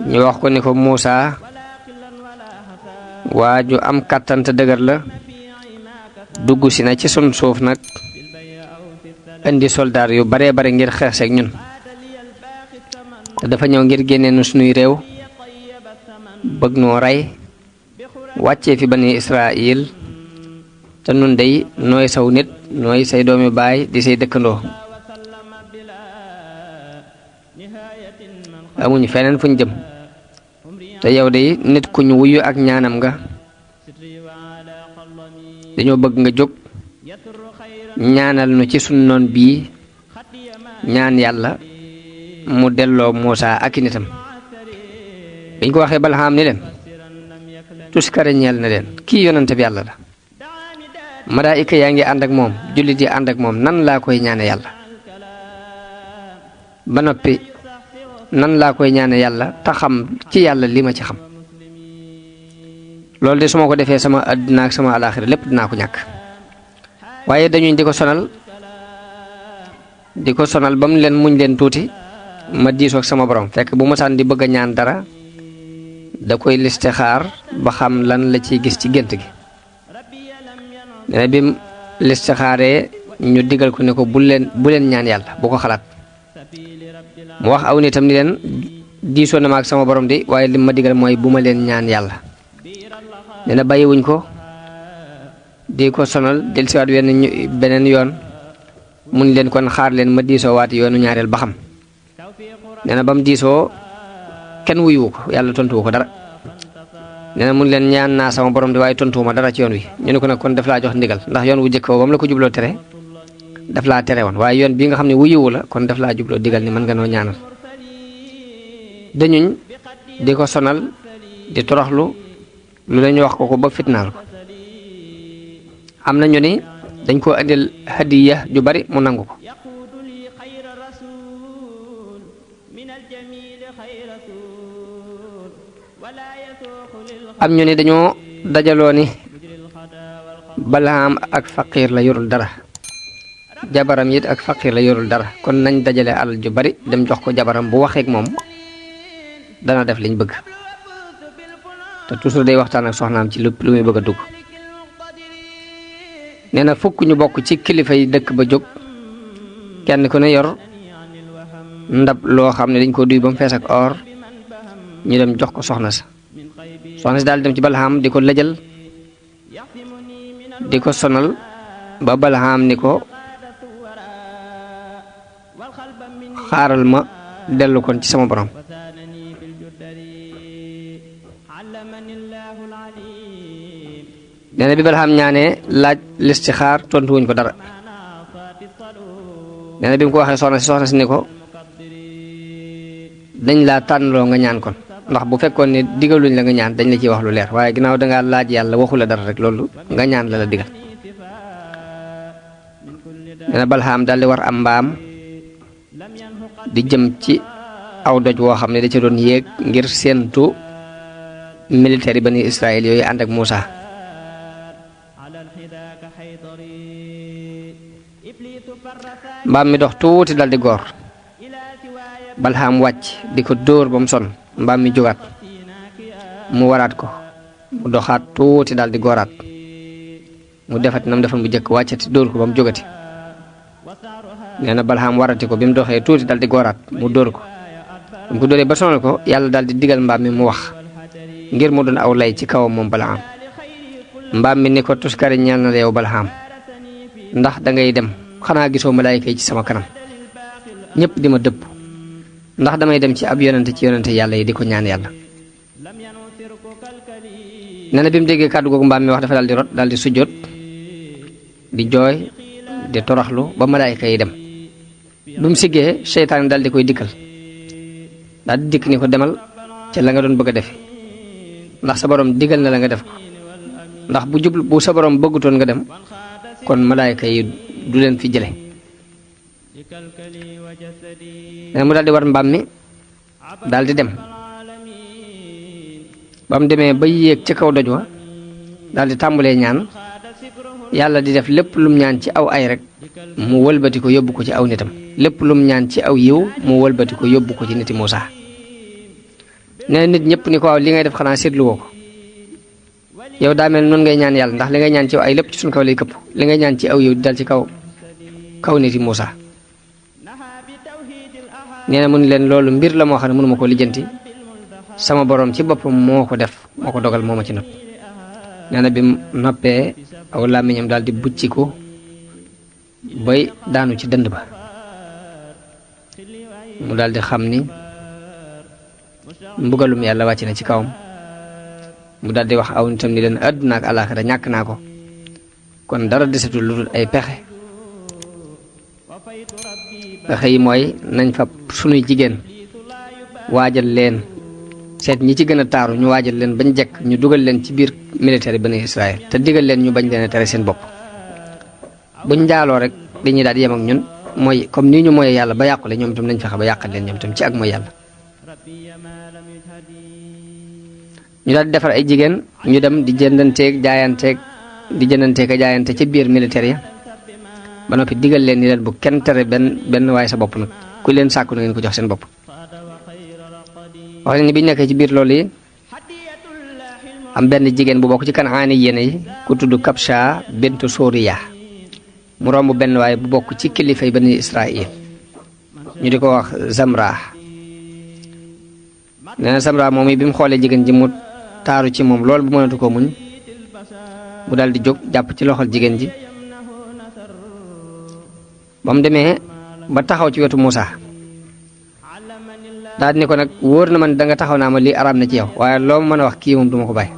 ñu wax ko ni ko Muusa waaju am kàttan te dëgër la, dugg si na ci sun suuf nag indi soldaar yu bare bare ngir xeex ak ñun, te dafa ñëw ngir génne nu sunuy réew, bëgg noo rey, wàccee fi bani Israël, te nun dey nooy saw nit, nooy say doomi baay di say dëkkandoo, amuñu feneen fuñ jëm, te yow dey nit ku ñu wuyu ak ñaanam nga, dañoo bëgg nga jóg ñaanal nu ci sunu noon bii, ñaan yàlla mu delloo Muusa ak i nitam. biñ ko waxee Balham ni leen tuskare ñeel na leen, kii yonante bi yàlla la, malaayika yaa ngi ànd ak moom, jullit yi ànd ak moom, nan laa koy ñaane yàlla ba noppi nan laa koy ñaane yàlla te xam ci yàlla li ma ci xam. loolu de su ma ko defee sama àddina ak sama alaaxira lépp dinaa ko ñàkk. waaye dañuy di ko sonal ba mu leen muñ leen tuuti ma diisoo ak sama borom. fekk bu mosaan di bëgg a ñaan dara da koy listixaar ba xam lan la ciy gis ci gént gi. nee na bi mu listixaaree ñu digal ko ne ko bu leen ñaan yàlla, bu ko xalaat. mu wax aw nitam ni leen diisoo na ma ak sama borom di, waaye li ma digal mooy bu ma leen ñaan yàlla. nee na bàyyiwuñ ko di ko sonal dellusiwaat beneen yoon mun leen kon xaar leen ma diisoo waati yoonu ñaareel ba xam. nee na ba mu diisoo kenn wuyuwu ko, yàlla tontuwu ko dara. nee na mun leen ñaan naa sama borom di, waaye tontuwuma dara ci yoon wi. ñu ne ko nag kon daf laa jox ndigal, ndax yoon wu jëkk ba mu la ko jubloo tere daf laa tere woon, waaye yoon bii nga xam ne wuyuwu la kon daf laa jubloo digal ni mën nga noo ñaanal. dañuñ di ko sonal di toroxlu lu lañu wax ko ba fitnaal ko. am na ñu ni dañ koo indil hadiya ju bari mu nangu ko. am ñu ni dañoo dajaloo ni Balham ak faqiir la yorul dara, jabaram it ak faqiir la yorul dara, kon nañ dajale alal ju bari dem jox ko jabaram, bu waxee ak moom dana def liñ bëgg. te toujours day waxtaan ak soxnaam ci lu muy bëgg a dugg. nee na fukk ñu bokk ci kilifa yi dëkk ba jóg, kenn ku ne yor ndab loo xam ne dañ ko duy ba mu fees ak or, ñu dem jox ko soxna sa. soxna si daal dem ci Balham di ko lëjal, di ko sonal ba Balham ni ko xaaral ma dellu kon ci sama borom. nee na bi Balham ñaanee laaj listixaar tontuwuñ ko dara. nee na bi mu ko waxee soxna si ni ko dañ laa tànnloo nga ñaan kon, ndax bu fekkoon ne digaluñ la nga ñaan dañ la ciy wax lu leer, waaye ginnaaw dangaa laaj yàlla waxu la dara rek, loolu nga ñaan la digal. nee na Balham daal di war am mbaam di jëm ci aw doj woo xam ne da ca doon yéeg ngir séentu militaire yi bani Israël yooyu ànd ak Muusa. mbaam mi dox tuuti dal di góor. Balham wàcc di ko dóor ba mu sonn, mbaam mi jógaat mu waraat ko mu doxaat tuuti daal di gooraat mu defati nam defoon bu jëkk wàccati dóor ko ba mu jógati nee na Balxaam warati ko bi mu doxee tuuti daal di gooraat mu dóor ko bu mu ko dóoree ba sonal ko yàlla daal di digal mbaam mi mu wax ngir mu doon aw lay ci kawam moom Balxaam mbaam mi ni ko tuskari ñeel na la yow Balxaam ndax dangay dem xanaa gisoo malaayika yi ci sama kanam ñëpp di ma dëpp ndax damay dem ci ab yonente ci yonente yàlla yi di ko ñaan yàlla nee na bi mu déggee kàddu googu mbaam mi wax dafa daal di rot daal di sujjóot di jooy di toroxlu ba malaayika yi dem bu mu siggee seytaan daal di koy dikkal daal di dikk ni ko demal ca la nga doon bëgg a defe ndax sa borom digal na la nga def ko ndax bu sa borom bëggutoon nga dem kon malaayika yi du leen fi jële nee mu daal di war mbaam mi daal di dem ba mu demee ba yéeg ca kaw doj wa daal di tàmbalee ñaan yàlla di def lépp lum ñaan ci aw ay rek mu wëlbati ko yóbbu ko ci aw nitam lépp lum ñaan ci aw yiw mu wëlbati ko yóbbu ko ci niti Muusaa nee nit ñëpp ni ko waaw li ngay def xanaa seetlu woo ko yow daa mel noonu ngay ñaan yàlla ndax li ngay ñaan ci aw ay lépp ci suñ kaw lay këpp li ngay ñaan ci aw yiw di dal ci kaw niti Muusaa nee na mu ni leen loolu mbir la moo xam ne mënuma ko lijjanti sama borom ci boppam moo ko def moo ko dogal moo ma ci nopp nee na bi mu noppee aw làmmiñam daal di bucciku bay daanu ci dënd ba mu daal di xam ni mbugalum yàlla wàcc na ci kawam mu daal di wax aw nitam ni leen àdduna ak alaaxira ñàkk naa ko kon dara desatul lu dul ay pexe yi mooy nañ fa sunuy jigéen waajal leen seet ñi ci gën a taaru ñu waajal leen bañ jekk ñu dugal leen ci biir militaire yi bani Israël te digal leen ñu bañ leen a tere seen bopp buñ njaaloo rek dañuy daal di yem ak ñun mooy comme nii ñu mooy yàlla ba yàqule ñoom itam nañ fexe ba yàqal leen ñoom itam ci ak mooy yàlla ñu daal di defar ay jigéen ñu dem di jëndanteeg a jaayante ci biir militaire ya ba noppi digal leen ni leen bu kenn tere benn waaye sa bopp nag ku leen sàkku na ngeen ko jox seen bopp wax nañ ni biñ nekkee ci biir loolu yi am benn jigéen bu bokk ci Kanaani yéene yi ku tudd Kabsha bintu Suriya mu romb benn waaye bu bokk ci kilifay bani Israël ñu di ko wax Zamra nee na Zamra moom bi mu xoolee jigéen ji mu taaru ci moom loolu bu mënatu ko muñ mu daal di jóg jàpp ci loxol jigéen ji ba mu demee ba taxaw ci wetu Muusaa daal di ne ko nag wóor na man da nga taxaw naa ma lii araam na ci yow waaye loo mën a wax kii moom duma ko bàyyi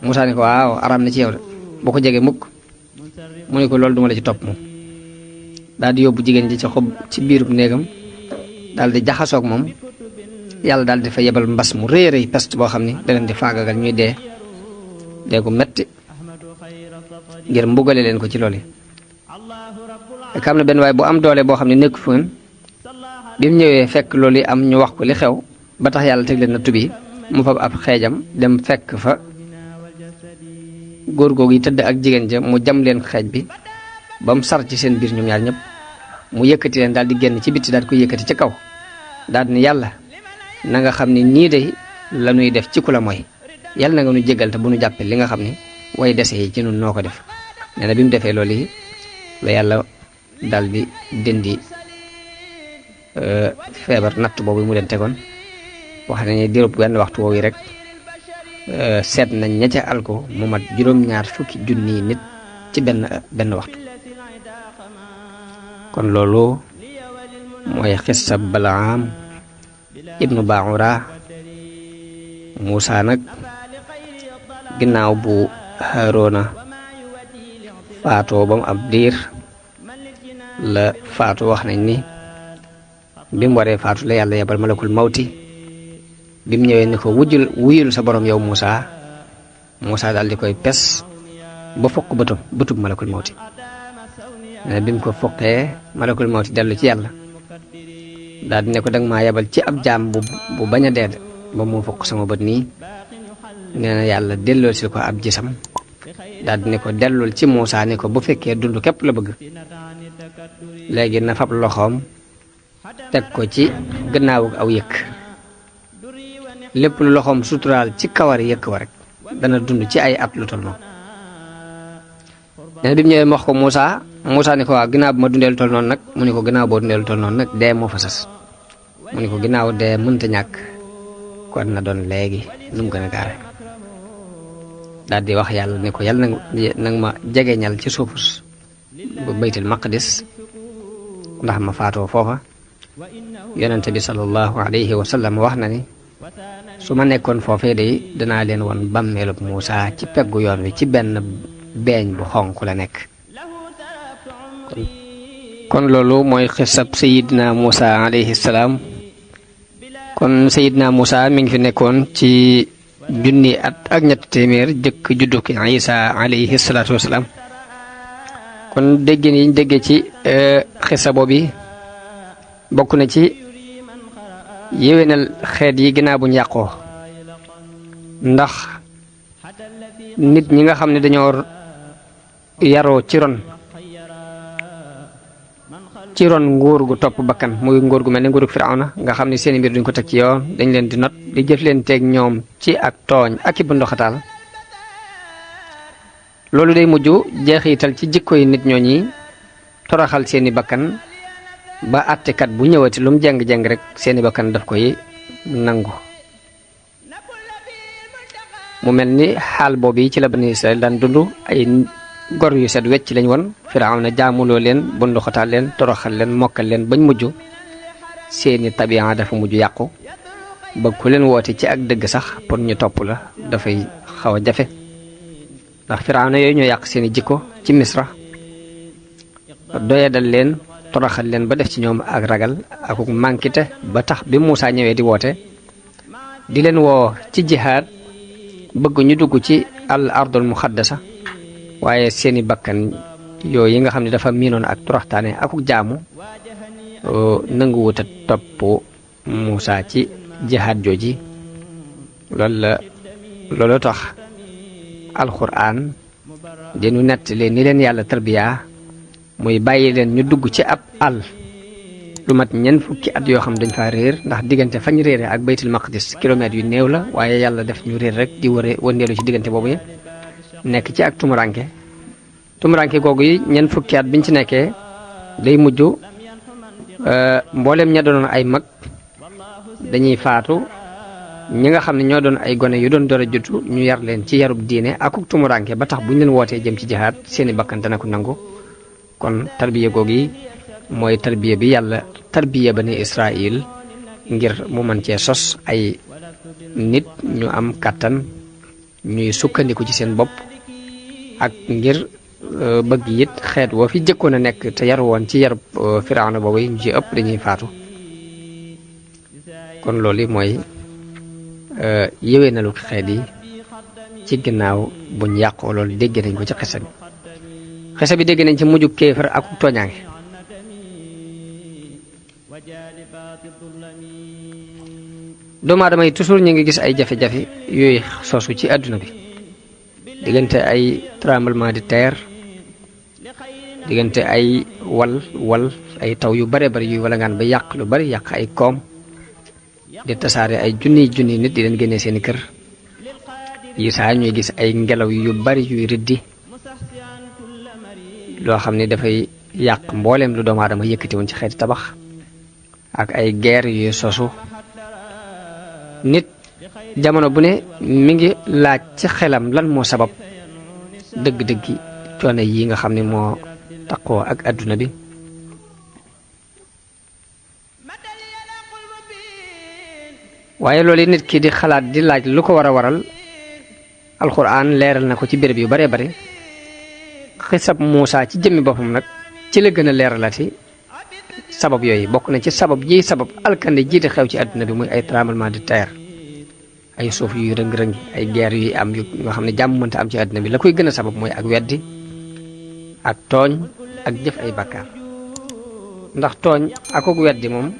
Muusaa ne ko waaw araam na ci yow de boo ko jegee mukk mu ne ko loolu duma la ci topp moom daal di yóbbu jigéen ji ci xob ci biirub néegam daal di jaxasoog moom yàlla daal di fa yebal mbas mu rëy rëy peste boo xam ni da leen di faagagal ñuy dee gu metti ngir mbugale leen ko ci loolu yi xam na benn waaye bu am doole boo xam ne nekk fu bi mu ñëwee fekk loolu yi am ñu wax ko li xew ba tax yàlla teg leen na tubi mu fab ab xeejam dem fekk fa góor googu yi tëdd ak jigéen ja mu jam leen xeej bi ba mu sar ci seen biir ñoom ñaar ñëpp mu yëkkati leen daal di génn ci bitti daal di koy yëkkati ci kaw daal di ne yàlla na nga xam ne nii de la ñuy def ci ku la mooy yàlla na nga nu jégal te bu nu jàppee li nga xam ne way dese yi ci nun noo ko def nee na bi mu defee loolu yi la yàlla daal di dindi feebar natt boobu mu leen tegoon wax nañu diirub benn waxtu woowu rek seet nañ ña ca alko mu mat juróom-ñaar fukki junni nit ci benn waxtu kon loolu mooy xissa Balaam ibnu Baura Muusaa nag ginnaaw bu Haaruna faatoo ba mu ab diir la faatu wax nañ ni bi mu waree faatu la yàlla yebal malakul mawti bi mu ñëwee ni ko wuyul sa borom yow Muusaa daal di koy pes ba fokk bëtub malakul mawti bi mu ko fokkee malakul mawti dellu ci yàlla daal di ne ko danga maa yebal ci ab jaam bu bañ a dee ba mu fokk sama bët nii nee na yàlla delloo si ko ab gisam daal di ne ko dellul ci Muusaa ne ko bu fekkee dund képp la bëgg léegi na fab loxoom teg ko ci gannaawu aw yëkk lépp lu loxoom suturaal ci kawar yëkk wa rek dana dund ci ay at lu toll noonu. nee na bi mu ñëwee mu wax ko Moussa ni ko waaw ginnaaw bi ma dundee lu toll noonu nag mu ni ko ginnaaw boo dundee lu toll noonu nag dee moo fa sas mu ni ko ginnaaw dee mënta ñàkk kon na doon léegi nu mu gën a gaare. daal di wax yàlla ni ko yàlla nag ma jegeñal ci suufus bu baytul maqdis ndax ma faatoo foofa. yonente bi sallallahu alayhi wa sallam wax na ni su ma nekkoon foofee day danaa leen woon bàmmeelub Muusa ci peggu yoon wi ci benn beeñ bu xonq la nekk. kon loolu mooy xisab sayidna Muusa alayhi salaam. kon sayidna Muusa mi ngi fi nekkoon ci junni at ak ñetti téeméer jëkk judduk Isa alayhi salaatu wasalaam. kon dégg yi déggee ci xisa boobu bokk na ci yéwénal xeet yi ginnaaw buñ yàqoo ndax nit ñi nga xam ne dañoo yaroo ci ron nguur gu topp bakkan muy nguur gu mel ne nguurug Firawna nga xam ne seeni mbir duñ ko teg ci yoon dañ leen di not di jëf leen teeg ñoom ci ak tooñ ak i bu ndoxataal loolu day mujj jeexital ci jikko yi nit ñooñi toroxal seeni bakkan ba àttekat bu ñëwati lu mu jeng-jeng rek seeni bakkan daf koy nangu. mu mel ni xaal boobu ci la Bani Israël daan dund ay gor yu set wecc lañ woon Firawna jaamuloo leen bunduxataal leen toroxal leen mokkal leen bañ mujj seeni tabian dafa mujj yàqu ba ku leen woote ci ak dëgg sax pour ñu topp la dafay xaw a jafe ndax Firawna yooyu ñoo yàq seeni jikko ci Misra doyadal leen toroxal leen ba def ci ñoom ak ragal ak mànkite ba tax bi Muusa ñëwee di woote di leen woo ci jihaad bëgg ñu dugg ci al ardul muxaddasa waaye seeni bakkan yooyu yi nga xam ne dafa miinoon ak toroxtaane akuk jaamu nangu wuta topp Muusa ci jihaad jooji loolu tax alxuraan dinu nett leen ni leen yàlla tarbiya muy bàyyi leen ñu dugg ci ab àll lu mat ñeent fukki at yoo xam dañ faa réer ndax diggante fañ réere ak baytul maqdis kilomètres yu néew la waaye yàlla def ñu réer rek di wëndeelu ci diggante boobu yi nekk ci ak tumuranke googu yi ñeent fukki at biñ ci nekkee day mujj mboolem ña doon ay mag dañuy faatu ñi nga xam ne ñoo doon ay gone yu doon door a juddu ñu yar leen ci yarub diine akuk tumuranke ba tax buñ leen wootee jëm ci jihaad seeni bakkan dana ko nangu. kon tarbiya googu yi mooy tarbiya bi yàlla tarbiya Bani Israël ngir mu mën cee sos ay nit ñu am kàttan ñuy sukkandiku ci seen bopp ak ngir bëgg it xeet woo fi jëkkoon a nekk te yar woon ci yarub Firawna boobu yi ñu ci ëpp dañuy faatu. kon loolu mooy yéwénalu xeet yi ci ginnaaw buñ yàqoo loolu dégg nañ ko ci xisa bi dégg nañ ci mujj kéefar ak tooñaange. doomu aadama yi toujours ñu ngi gis ay jafe-jafe yooyu sosu ci àdduna bi diggante ay tremblement de terre diggante ay wal ay taw yu bare bari yuy wala ngaan ba yàq lu bari yàq ay koom di tasaare ay junni nit di leen génnee seeni kër yi saa ñuy gis ay ngelaw yu bari yuy riddi loo xam ne dafay yàq mbooleem lu doomu aadama yëkkati woon ci xeeti tabax ak ay guerre yuy sosu nit jamono bu ne mi ngi laaj ci xelam lan moo sabab dëgg-dëggi coono yi nga xam ne moo taqoo ak adduna bi waaye loolu nit ki di xalaat di laaj lu ko war a waral alxuraan leeral na ko ci béréb yu bare bare xisab Muusa ci jëmmi boppam nag ci la gën a leeralati sabab yooyu bokk na ci sabab yi sabab alkande jiite xew ci àdduna bi muy ay tremblement de terre ay suuf yuy rëng-rëngi ay guerre yuy am yu nga xam ne jàmm mënta am ci àdduna bi la koy gën a sabab mooy ak weddi ak tooñ ak jëf ay bàkkaar ndax tooñ ak weddi moom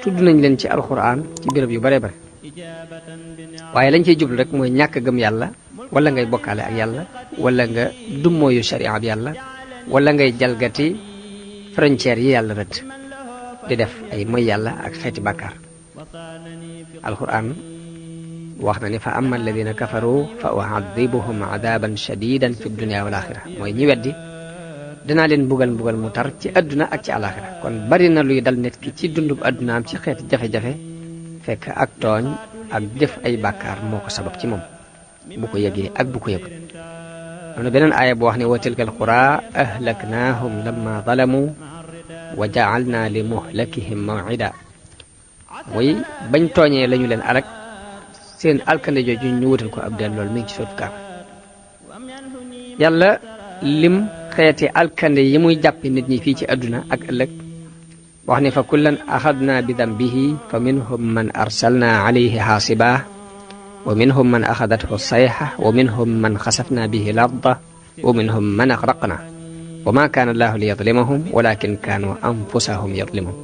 tudd nañ leen ci alxuraan ci béréb yu bare bare waaye lañ ciy jublu rek mooy ñàkk gëm yàlla wala ngay bokkaale ak yàlla wala nga dummóoyu sharia bi yàlla wala ngay jalgati frontière yi yàlla rëdd di def ay moy yàlla ak xeeti bàkkaar alxuraan wax na ni fa amma alladina kafaru fa uadibuhum adaban shadidan fi dunya wal axira mooy ñi weddi dinaa leen mbugal mu tar ci adduna ak ci alaxira kon bari na luy dal nit ki ci dundub addunaam ci xeeti jafe-jafe fekk ak tooñ ak jëf ay bàkkaar moo ko sabab ci moom bu ko yëgee ak bu ko yëgul am na beneen aaya bu wax ne wa tilka alqura ahlaknahum lamma zalamu wa ja'alna li muhlakihim maw'ida muy bañ tooñee lañu leen alak seen alkande jooju ñu wutal ko ab del loolu mi ngi ci sootu Kaaf yàlla lim xeeti alkande yi muy jàppe nit ñi fii ci àdduna ak ëllëg wax ne fa kullan axadna bi dambihi fa minhum man arsalna alayhi xaasiba wa minhum man axadathu sayxa wa minhum man xasafna bihi larda wa minhum man axraqna wa ma kaana allahu li yadlimahum walakin kaanu anfusahum yadlimun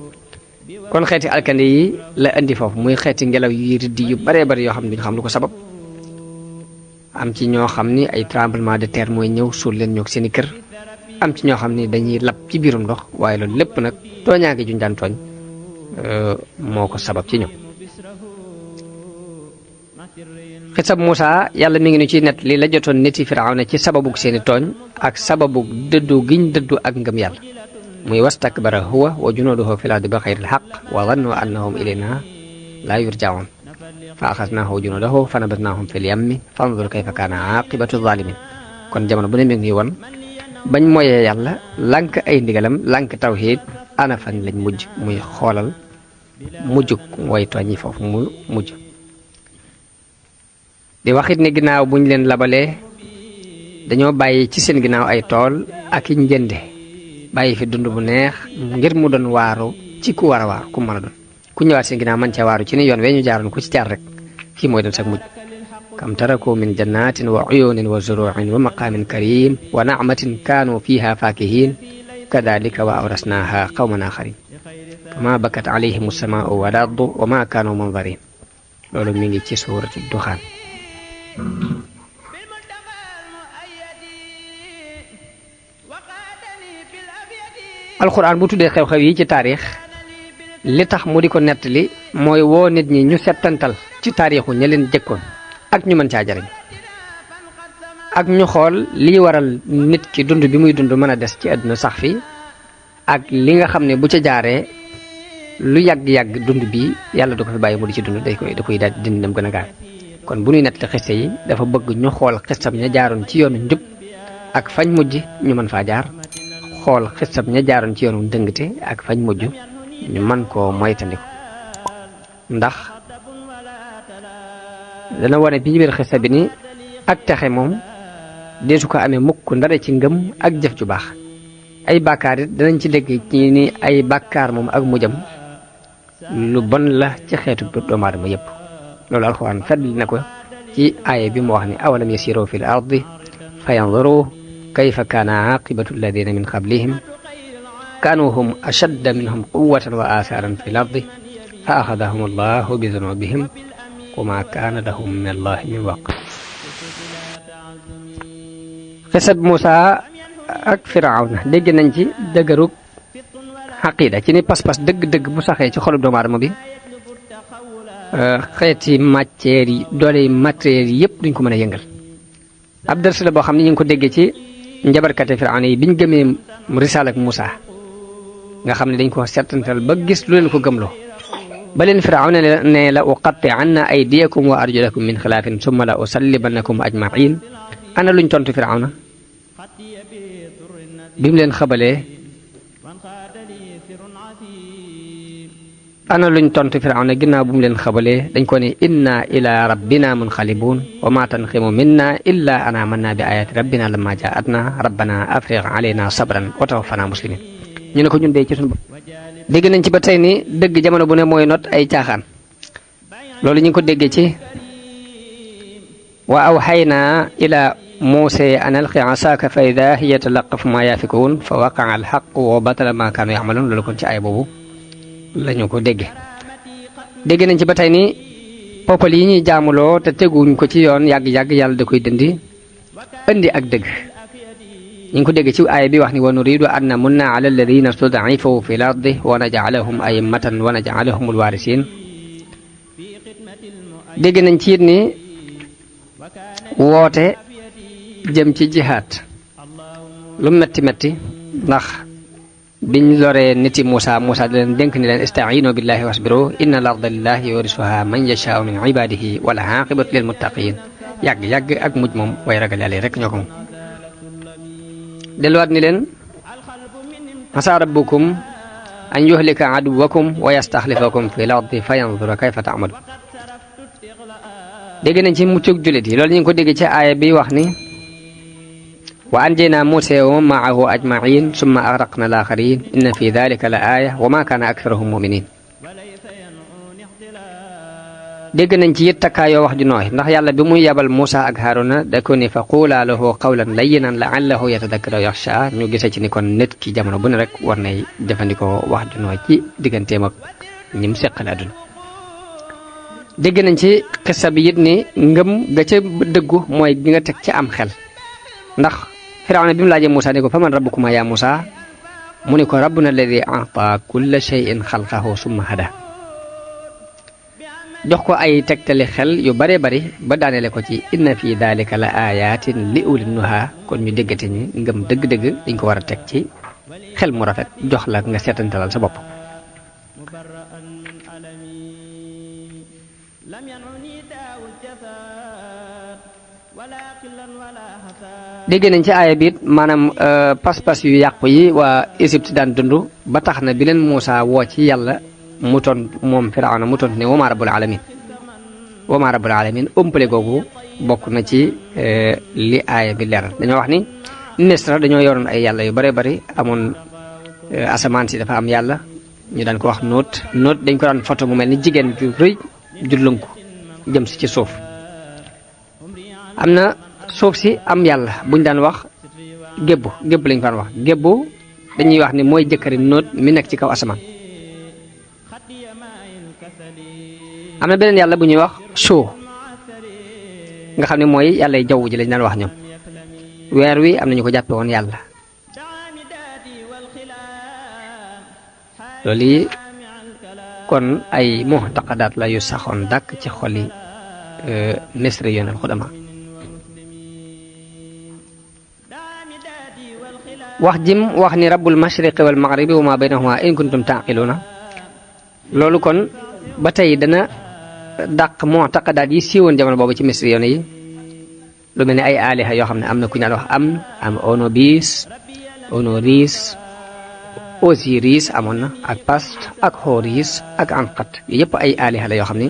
kon xeeti alkande yi la indi foofu muy xeeti ngelaw yi riddi yu baree bari yoo xam ne duñu xam lu ko sabab am ci ñoo xam ni ay tremblement de terre mooy ñëw suul leen ñoog seeni kër am ci ñoo xam ni dañuy lab ci biirum ndox waaye loolu lépp nag tooñaa ngi juñ daan tooñ moo ko sabab ci ñoom xisab Muusa yàlla mi ngi nu ci net li la jotoon niti Firawna ci sababug seeni tooñ ak sababug dëddu giñ dëddu ak ngëm yàlla muy wastakbara huwa wa junuuduhu fil ardi bi xayril xaq wa zannu annahum ilayna laa yurjaun fa axasnaahu wa junuudahu fa nabadnaahum fil yammi fanzur kayfa kaana aqibatu zalimin kon jamono bu ne mi ngi woon bañ moyee yàlla lànk ay ndigalam lànk tawxiid ana fan lañ mujj muy xoolal mujjug way tooñ yi foofu mu mujj di waxit ne ginnaaw buñ leen labalee dañoo bàyyi ci seen ginnaaw ay tool ak i njënde bàyyi fi dund bu neex ngir mu doon waaru ci ku war a waaru ku mën a doon ku ñëwaat seen ginnaaw man ca waaru ci ni yoon wee ñu jaaroon ku ci jaar rek kii mooy doon sax mujj kam taraku min jannatin wa uyunin wa zuruin wa maqamin karim wa na'matin kaanu fiha fakihin kadalika wa awrasnaha qawman axarin fama bakat alayhim as-samaa'u wal ardu wa ma kaanu munzarin loolu mi ngi ci suuratu duxaan alxuraan bu tuddee xew-xew yi ci taarix li tax mu di ko nettali mooy woo nit ñi ñu settantal ci taarixu ña leen jëkkoon ak ñu mën caa jariñ ak ñu xool liy waral nit ki dund bi muy dund mën a des ci àdduna sax fi ak li nga xam ne bu ca jaaree lu yàgg-yàgg dund bi yàlla du ko fi bàyyi mu di ci dund da koy daal dindi dem gën a gaaw kon bu ñuy nettali xiste yi dafa bëgg ñu xool xistam ña jaaroon ci yoonu njub ak fañ mujj ñu mën faa jaar xool xistam ña jaaroon ci yoonu ndëngte ak fañ mujj ñu mën koo moytandiku ndax dana wane bi biir xista bi ni ak texe moom deesu ko amee mukk ndare ci ngëm ak jëf ju baax ay bàkkaar it danañ ci dégg ci ni ay bàkkaar moom ak mujjam lu bon la ci xeetu doomu aadama yépp loolu alxuraan feddli na ko ci aaya bi mu wax ni awalam yasiru fil ardi fa yanzuru kayfa kaana aqibatu alladina min qablihim kaanu hum ashadda minhum quwwatan wa athaaran fil ardi fa axadahum allahu bi dunubihim wa ma kaana lahum min allahi min waq xisab Muusa ak Firawna dégg nañ ci dëgërug xaqiida ci ni pas-pas dëgg-dëgg bu saxee ci xolub doomu aadama bi xeeti matière yi doole matériel yi yëpp duñ ko mën a yëngal ab dërs la boo xam ne ñu ngi ko déggee ci njabarkate Firawna yi biñ gëmee risaal ak Muusa nga xam ne dañ ko settantal ba gis lu leen ko gëmloo ba leen Firawna ne la uqatti'anna aydiyakum wa arjulakum min xilaafin summa la usallibannakum ajmain ana luñ tontu Firawna bi mu leen xabalee ana luñ tontu Firawna ginnaaw bu mu leen xabalee dañ ko ne inna ila rabbina munqalibun wa ma tanqimu minna illa an amanna bi ayati rabbina lamma jaatna rabbana afrigh alayna sabran wa tawaffana muslimin ñu ne ko ñun dee ci suñu bopp dégg nañ ci ba tey ni dëgg jamono bu ne mooy not ay caaxaan loolu ñu ngi ko déggee ci wa awxayna ila Muusa an alqi asaaka fa ida hiya talaqafu ma yaafikuun fa waqaa alxaqu wa batala ma kaanu yamaluun loolu kon ci ay boobu lañu ko dégg nañ ci ba tey ni poppal yi ñuy jaamuloo te teguñ ko ci yoon yàgg-yàgg yàlla da koy dindi indi ak dëgg ñu ngi ko dégg ci aaya bi wax ni wa nuridu an namunna ala alladina stud'ifu fi l ardi wa naj'alahum a'immatan wa naj'alahum alwarisin dégg nañ ci it ni woote jëm ci jihaad lu metti metti ndax biñ loree niti Muusa di leen dénk ni leen ista'iinu billahi wasbiru inna al-arda lillahi yurisuha man yashaa'u min ibadihi wal aaqibatu lil muttaqin yàgg ak mujj moom way ragal yàlla rek ñoo ko moom delluwaat ni leen asaa rabbukum an yuhlika aduwakum wa yastaxlifakum fi l-ardi fa yanzura kayfa ta'maluun dégg nañ ci muccug jullit yi loolu ñu ngi ko dégg ci aaya bi wax ni wa anjaynaa Muusaa wa man ma'ahu ajma'iin summa aghraqnaa al-aaxariin inna fi dhaalika la aaya wa maa kaana aktharuhum mu'miniin dégg nañ ci it takkaayoo wax ju nooy ndax yàlla bi muy yabal Muusaa ak Haaruna da ko ni fa quulaa lahu qawlan layyinan la'allahu yatadakkaru aw yaxshaa ñu gisee ci ni kon nit ki jamono bu ne rek war nay jëfandikoo wax ju nooy ci digganteem ak ñim seqal àdduna dégg nañ ci xissa bi it ni ngëm ga ca dëggu mooy gi nga teg ci am xel ndax Firawna bi mu laajee Muusaa ni ko fa man rabbukumaa yaa Muusaa mu ni ko rabbuna alladi a'taa kulla shay'in xalqahu summa hada jox ko ay tegtali xel yu bare bari ba daanele ko ci inna fi daalika la ayatin li ulil nuha kon ñu déggate ñi ngëm dëgg-dëgg dañ ko war a teg ci xel mu rafet jox la nga seetantalal sa bopp dégg nañ ci aaya biit maanaam pas-pas yu yàqu yi waa Égypte daan dund ba tax na bi leen Muusaa woo ci yàlla mu ton moom Firawna mu tont ne wa maa rabbul alamin ëmpale googu bokk na ci li aaya bi leeral dañoo wax ni Misra dañoo yoroon ay yàlla yu bare bari amoon asamaan si dafa am yàlla ñu daan ko wax nóot dañ ko daan foto mu mel ni jigéen ju rëy ju lënku jëm si ci suuf am na suuf si am yàlla buñ daan wax gébbu lañ ko daan wax gébbu dañuy wax ni mooy jëkkëri nóot mi nekk ci kaw asamaan am na beneen yàlla bu ñuy wax soo nga xam ne mooy yàlla jaww ji lañ daan wax ñoom weer wi am na ñu ko jàppe woon yàlla loolu yi kon ay mu'taqadaat la yu saxoon dàkk ci xoli misri yoon al xudama wax jim wax ni rabbul mashriqi wal maghribi wa ma baynahuma in kuntum taqiluna loolu kon ba tey dana dàq mu'taqadaat yi siiwoon jamono boobu ci misri yoon yi lu mel ne ay aliha yoo xam ne am na ku ñu daan wax am Onoris Osiris amoon na ak Past ak Horus ak Anqat yëpp ay aliha la yoo xam ne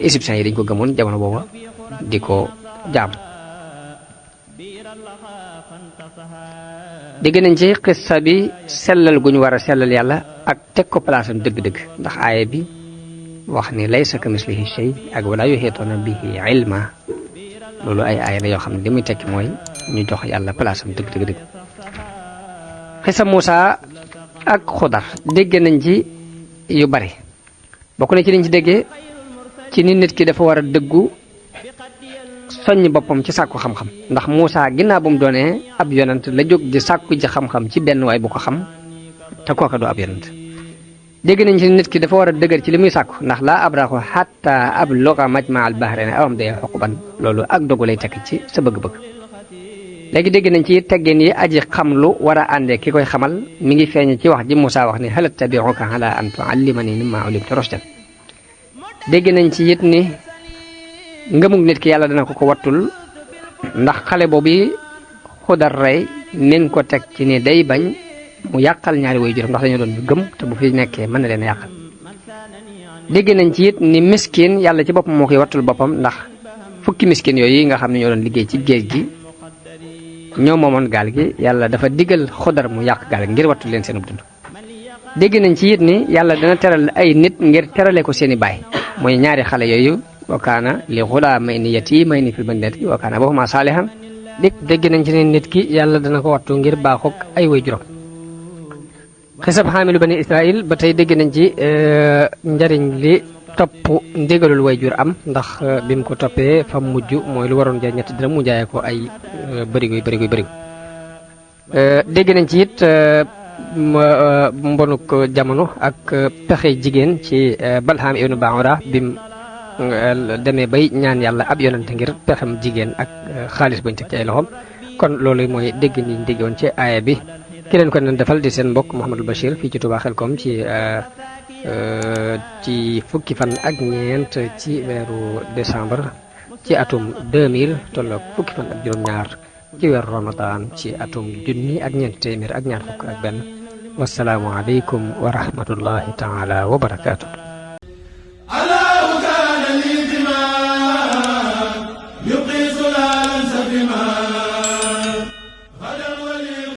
égyptiens yi dañ ko gëmoon jamono boobu di ko jaam dégg nañ ci xissa bi sellal gu ñu war a sellal yàlla ak teg ko palaasam dëgg-dëgg ndax aaya bi wax ni laysa kamislihi shay ak wala yuhituuna bihi ilma loolu ay aaya la yoo xam ne li muy tekki mooy ñu jox yàlla palaasam dëgg xissa Muusaa ak Xudar dégg nañ ci yu bari bokk na ci liñ ci déggee ci ni nit ki dafa war a dëggu soññ boppam ci sàkku xam-xam ndax Muusaa ginnaaw bu mu doonee ab yonent la jóg di sàkku ci xam-xam ci benn waay bu ko xam te kooka du ab yonent dégg nañ ci nit ki dafa war a dëgër ci li muy sàkku ndax laa abraxu xatta abluga majmaa al bahrayni aw amdiya xuquban loolu ak dogu lay tekk ci sa bëgg-bëgg léegi dégg nañ ci teggin yi aji xam lu war a àndee ki koy xamal mi ngi feeñ ci wax ji Muusaa wax ni hal attabi'uka ala an tu'allimani mimma ullimta rushdan dégg nañ ci it ni ngëmug nit ki yàlla dana ko wattul ndax xale boobu Xudar rey mi ngi ko teg ci ni day bañ mu yàqal ñaari way juróom ndax dañoo doon gëm te bu fi nekkee mën na leen a yàqal dégg nañ ci it ni miskin yàlla ci boppam moo koy wattul boppam ndax fukki miskin yooyu nga xam ne ñoo doon liggéey ci géej gi ñoo moomoon gaal gi yàlla dafa digal Xudar mu yàq gaal gi ngir wattul leen seen dund dégg nañ ci it ni yàlla dana teral ay nit ngir terale ko seeni baay mooy ñaari xale yooyu wa kaana li ghulaamayni yatiimayni fil madinati wa kaana abuhumaa saalihan dégg nañ ci ne nit ki yàlla dana ko wattu ngir baaxoog ay way juróom xisab xaamilu bani Israil ba tey dégg nañ ci njariñ li topp ndigalul way jur am ndax bi mu ko toppee fa mujj mooy lu waroon jaay ñetti dina mu jaayee ko ay bërigo dégg nañ ci it mbonuk jamono ak pexe jigéen ci Balham ibnu Baura bim demee bay ñaan yàlla ab yonante ngir pexem jigéen ak xaalis buñ teg ci ay loxom kon loolu mooy dégg ni ñu déggoon ci aaya bi ki leen ko doon defal di seen mbokk Mouhamadou Bachir fii ci Touba Xelkom ci fukki fan ak ñeent ci weeru décembre ci atum 2000 tolloog fukki fan ak juróom-ñaar ci weeru Ramadan ci atum junni ak ñeent téeméer ak ñaar fukk ak benn wasalaamu aleykum wa rahmatullahi taala wa barakaatu.